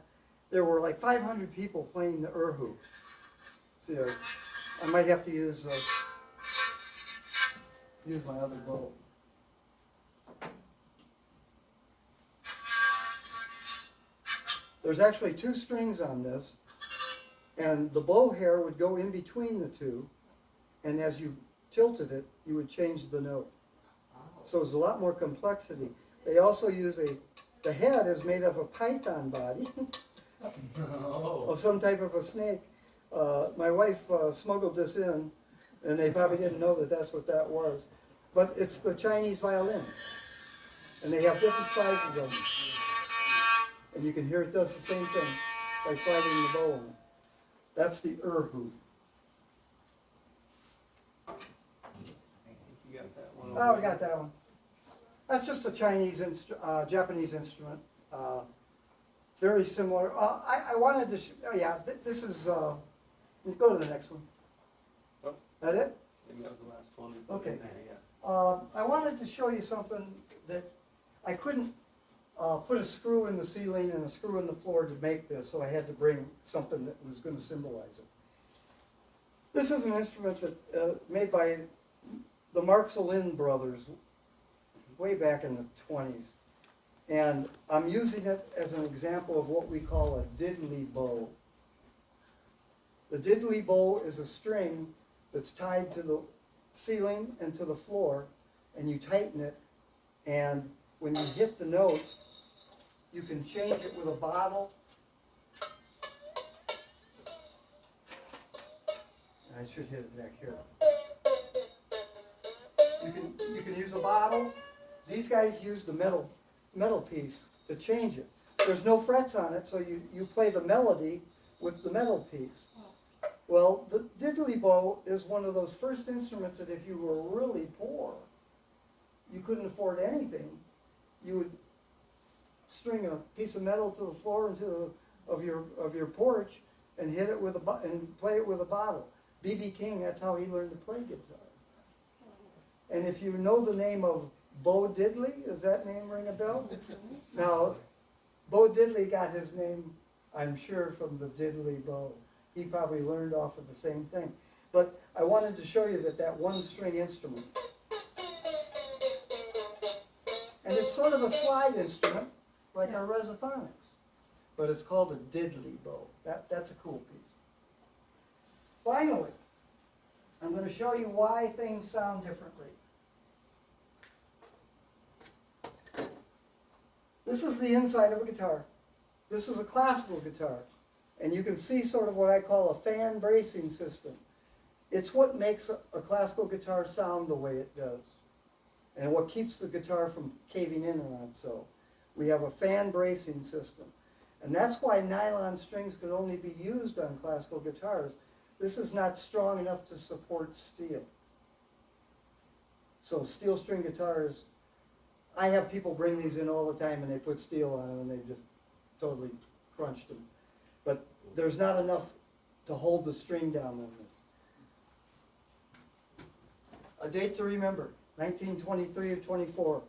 there were like 500 people playing the erhu. See, I might have to use my other bow. There's actually 2 strings on this, and the bow hair would go in between the 2, and as you tilted it, you would change the note. Oh. so there's a lot more complexity. They also use the head is made of a python body, of some type of a snake. My wife smuggled this in, and they probably didn't know that that's what that was. But it's the Chinese violin, and they have different sizes of them. And you can hear it does the same thing by sliding the bow on it. That's the erhu. You got that one. Oh, we got that one. That's just a Chinese, Japanese instrument. Very similar. I wanted to, this is, go to the next one. Oh. That it? Maybe that was the last one. we put Okay. in there, yeah. I wanted to show you something that I couldn't put a screw in the ceiling and a screw in the floor to make this, so I had to bring something that was going to symbolize it. This is an instrument that made by the Marxelin brothers way back in the 20s. And I'm using it as an example of what we call a diddley bow. The diddley bow is a string that's tied to the ceiling and to the floor, and you tighten it, and when you hit the note, you can change it with a bottle. I should hit it back here. You can use a bottle. These guys use the metal piece to change it. There's no frets on it, so you play the melody with the metal piece. Well, the diddley bow is one of those first instruments that if you were really poor, you couldn't afford anything, you would string a piece of metal to the floor of your porch and hit it with and play it with a bottle. B.B. King, that's how he learned to play guitar. And if you know the name of Bo Diddley, does that name ring a bell? Now, Bo Diddley got his name, I'm sure, from the diddley bow. He probably learned off of the same thing. But I wanted to show you that one string instrument. And it's sort of a slide instrument, like our resophonics. But it's called a diddley bow. That's a cool piece. Finally, I'm going to show you why things sound differently. This is the inside of a guitar. This is a classical guitar. And you can see sort of what I call a fan bracing system. It's what makes a classical guitar sound the way it does. And what keeps the guitar from caving in on itself. We have a fan bracing system. And that's why nylon strings could only be used on classical guitars. This is not strong enough to support steel. So steel string guitars, I have people bring these in all the time and they put steel on them and they just totally crunched them. But there's not enough to hold the string down on this. A date to remember, 1923 or 24.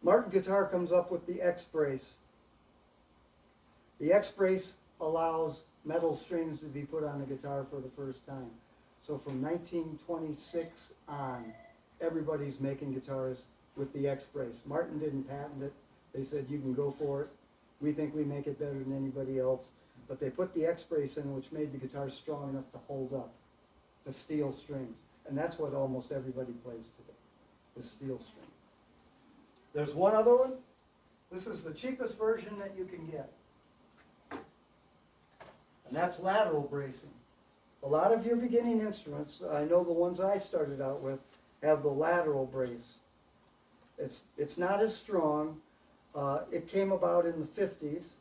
Martin Guitar comes up with the X-brace. The X-brace allows metal strings to be put on the guitar for the first time. So from 1926 on, everybody's making guitars with the X-brace. Martin didn't patent it. They said, you can go for it. We think we make it better than anybody else. But they put the X-brace in, which made the guitar strong enough to hold up to steel strings. And that's what almost everybody plays today, is steel string. There's one other one. This is the cheapest version that you can get. And that's lateral bracing. A lot of your beginning instruments, I know the ones I started out with, have the lateral brace. It's not as strong. It came about in the 50s.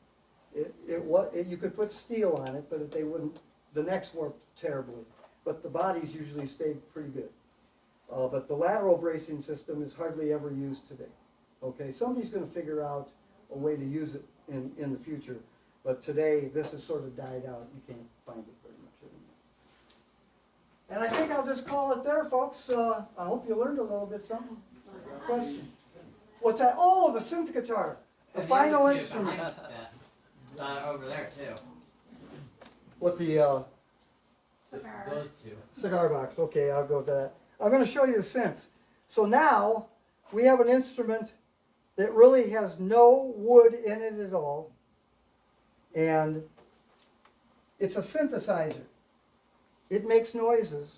You could put steel on it, but the necks worked terribly. But the bodies usually stayed pretty good. But the lateral bracing system is hardly ever used today. Okay, somebody's going to figure out a way to use it in the future. But today, this has sort of died out. You can't find it very much anymore. And I think I'll just call it there, folks. I hope you learned a little bit something. Questions? What's that? Oh, the synth guitar. The And final other two instrument. behind that. Over there too. What the Cigar. Those two. cigar box. Okay, I'll go with that. I'm going to show you the synths. So now we have an instrument that really has no wood in it at all. And it's a synthesizer. It makes noises.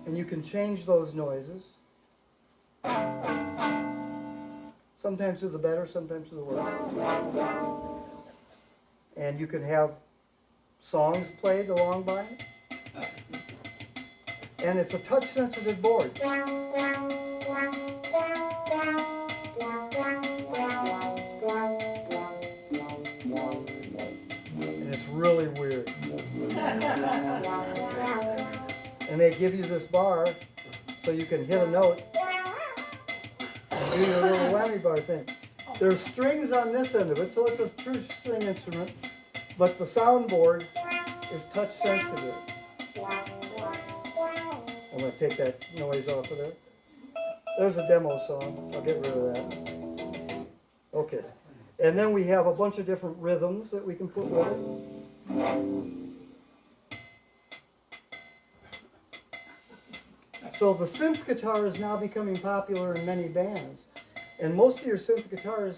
And and you can change those noises. Sometimes to the better, sometimes to the worse. And you can have songs played along by it. And it's a touch-sensitive board. And it's really weird. And they give you this bar so you can hit a note and do your little whammy bar thing. There's strings on this end of it, so it's a true string instrument, but the soundboard is touch sensitive. I'm going to take that noise off of there. There's a demo song. I'll get rid of that. Okay. And then we have a bunch of different rhythms that we can put with it. So the synth guitar is now becoming popular in many bands. And most of your synth guitars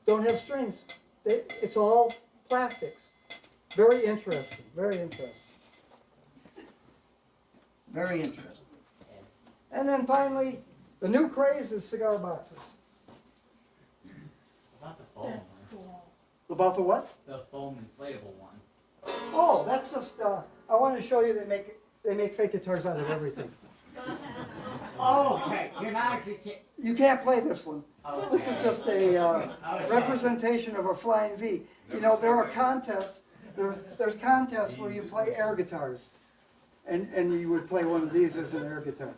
don't have strings. It's all plastics. Very interesting, very interesting. Very interesting. Yes. And then finally, the new craze is cigar boxes. About the foam That's one. cool. About the what? The foam inflatable one. Oh, that's just, I want to show you they make fake guitars out of everything. Oh, okay. You're not actually You can't play this one. oh, This is just a representation of a flying V. You know, there are contests, there's contests where you play air guitars. And you would play one of these as an air guitar.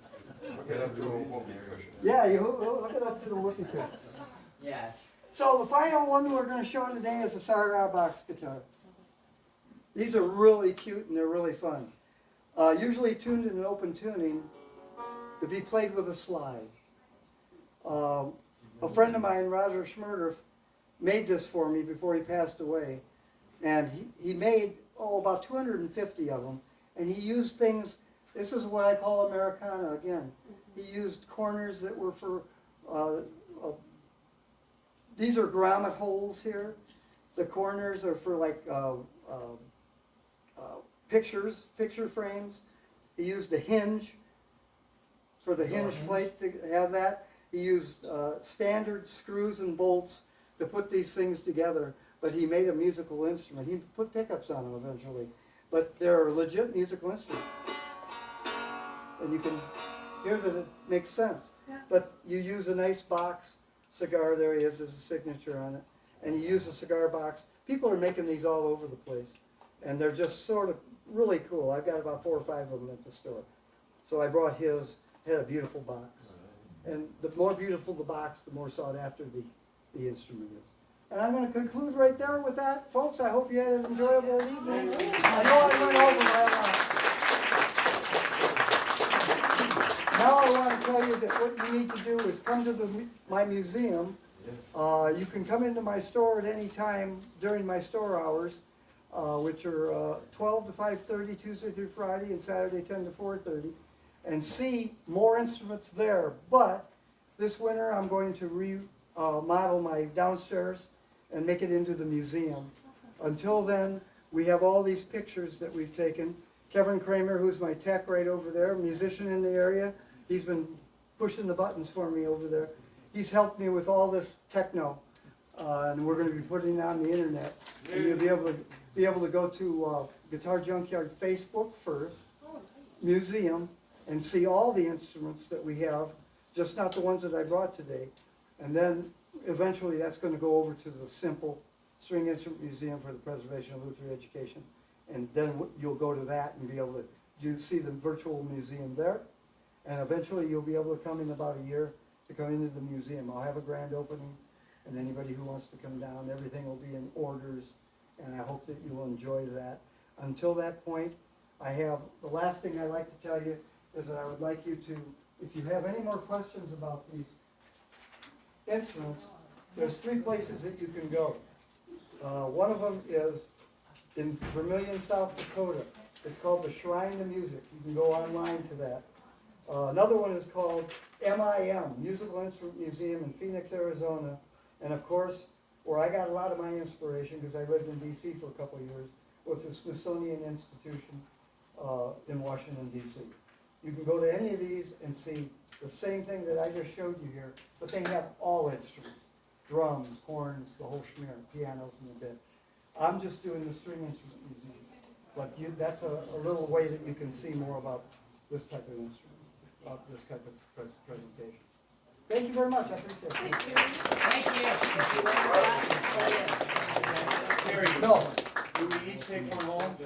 Yeah, you hook it up to the whoopee cushion. Yes. So the final one we're going to show today is a cigar box guitar. These are really cute and they're really fun. Usually tuned in an open tuning to be played with a slide. A friend of mine, Roger Schmurder, made this for me before he passed away. And he made, about 250 of them. And he used things, this is what I call Americana again. He used corners that were for, these are grommet holes here. The corners are for like picture frames. He used a hinge for the hinge plate to have that. He used standard screws and bolts to put these things together, but he made a musical instrument. He put pickups on them eventually, but they're a legit musical instrument. And you can hear that it makes sense. Yeah. But you use a nice box cigar, there he is, there's a signature on it, and you use a cigar box. People are making these all over the place, and they're just sort of really cool. I've got about 4 or 5 of them at the store. So I brought his, had a beautiful box. And the more beautiful the box, the more sought after the instrument is. And I'm going to conclude right there with that. Folks, I hope you had an enjoyable evening. I know I went over my Now I want to tell you that what you need to do is come to my museum. You can come into my store at any time during my store hours, which are 12 to 5:30 Tuesday through Friday and Saturday 10 to 4:30, and see more instruments there. But this winter I'm going to remodel my downstairs and make it into the museum. Until then, we have all these pictures that we've taken. Kevin Kramer, who's my tech right over there, musician in the area, he's been pushing the buttons for me over there. He's helped me with all this techno, and we're going to be putting it on the internet. And you'll be able to go to Guitar Junkyard Facebook first, museum, and see all the instruments that we have, just not the ones that I brought today. And then eventually that's going to go over to the Simple String Instrument Museum for the Preservation of Lutheran Education. And then you'll go to that and be able to see the virtual museum there. And eventually you'll be able to come in about a year to come into the museum. I'll have a grand opening, and anybody who wants to come down, everything will be in orders, and I hope that you will enjoy that. Until that point, I have, the last thing I'd like to tell you is that I would like you to, if you have any more questions about these instruments, there's 3 places that you can go. One of them is in Vermillion, South Dakota. It's called the Shrine to Music. You can go online to that. Another one is called MIM, Musical Instrument Museum in Phoenix, Arizona. And of course, where I got a lot of my inspiration, because I lived in D.C. for a couple of years, was the Smithsonian Institution in Washington, D.C. You can go to any of these and see the same thing that I just showed you here, but they have all instruments. Drums, horns, the whole schmear, pianos in a bit. I'm just doing the string instrument museum. But that's a little way that you can see more about this type of instrument, about this type of presentation. Thank you very much, I appreciate it. Thank you. Terry, No. do we each take one home?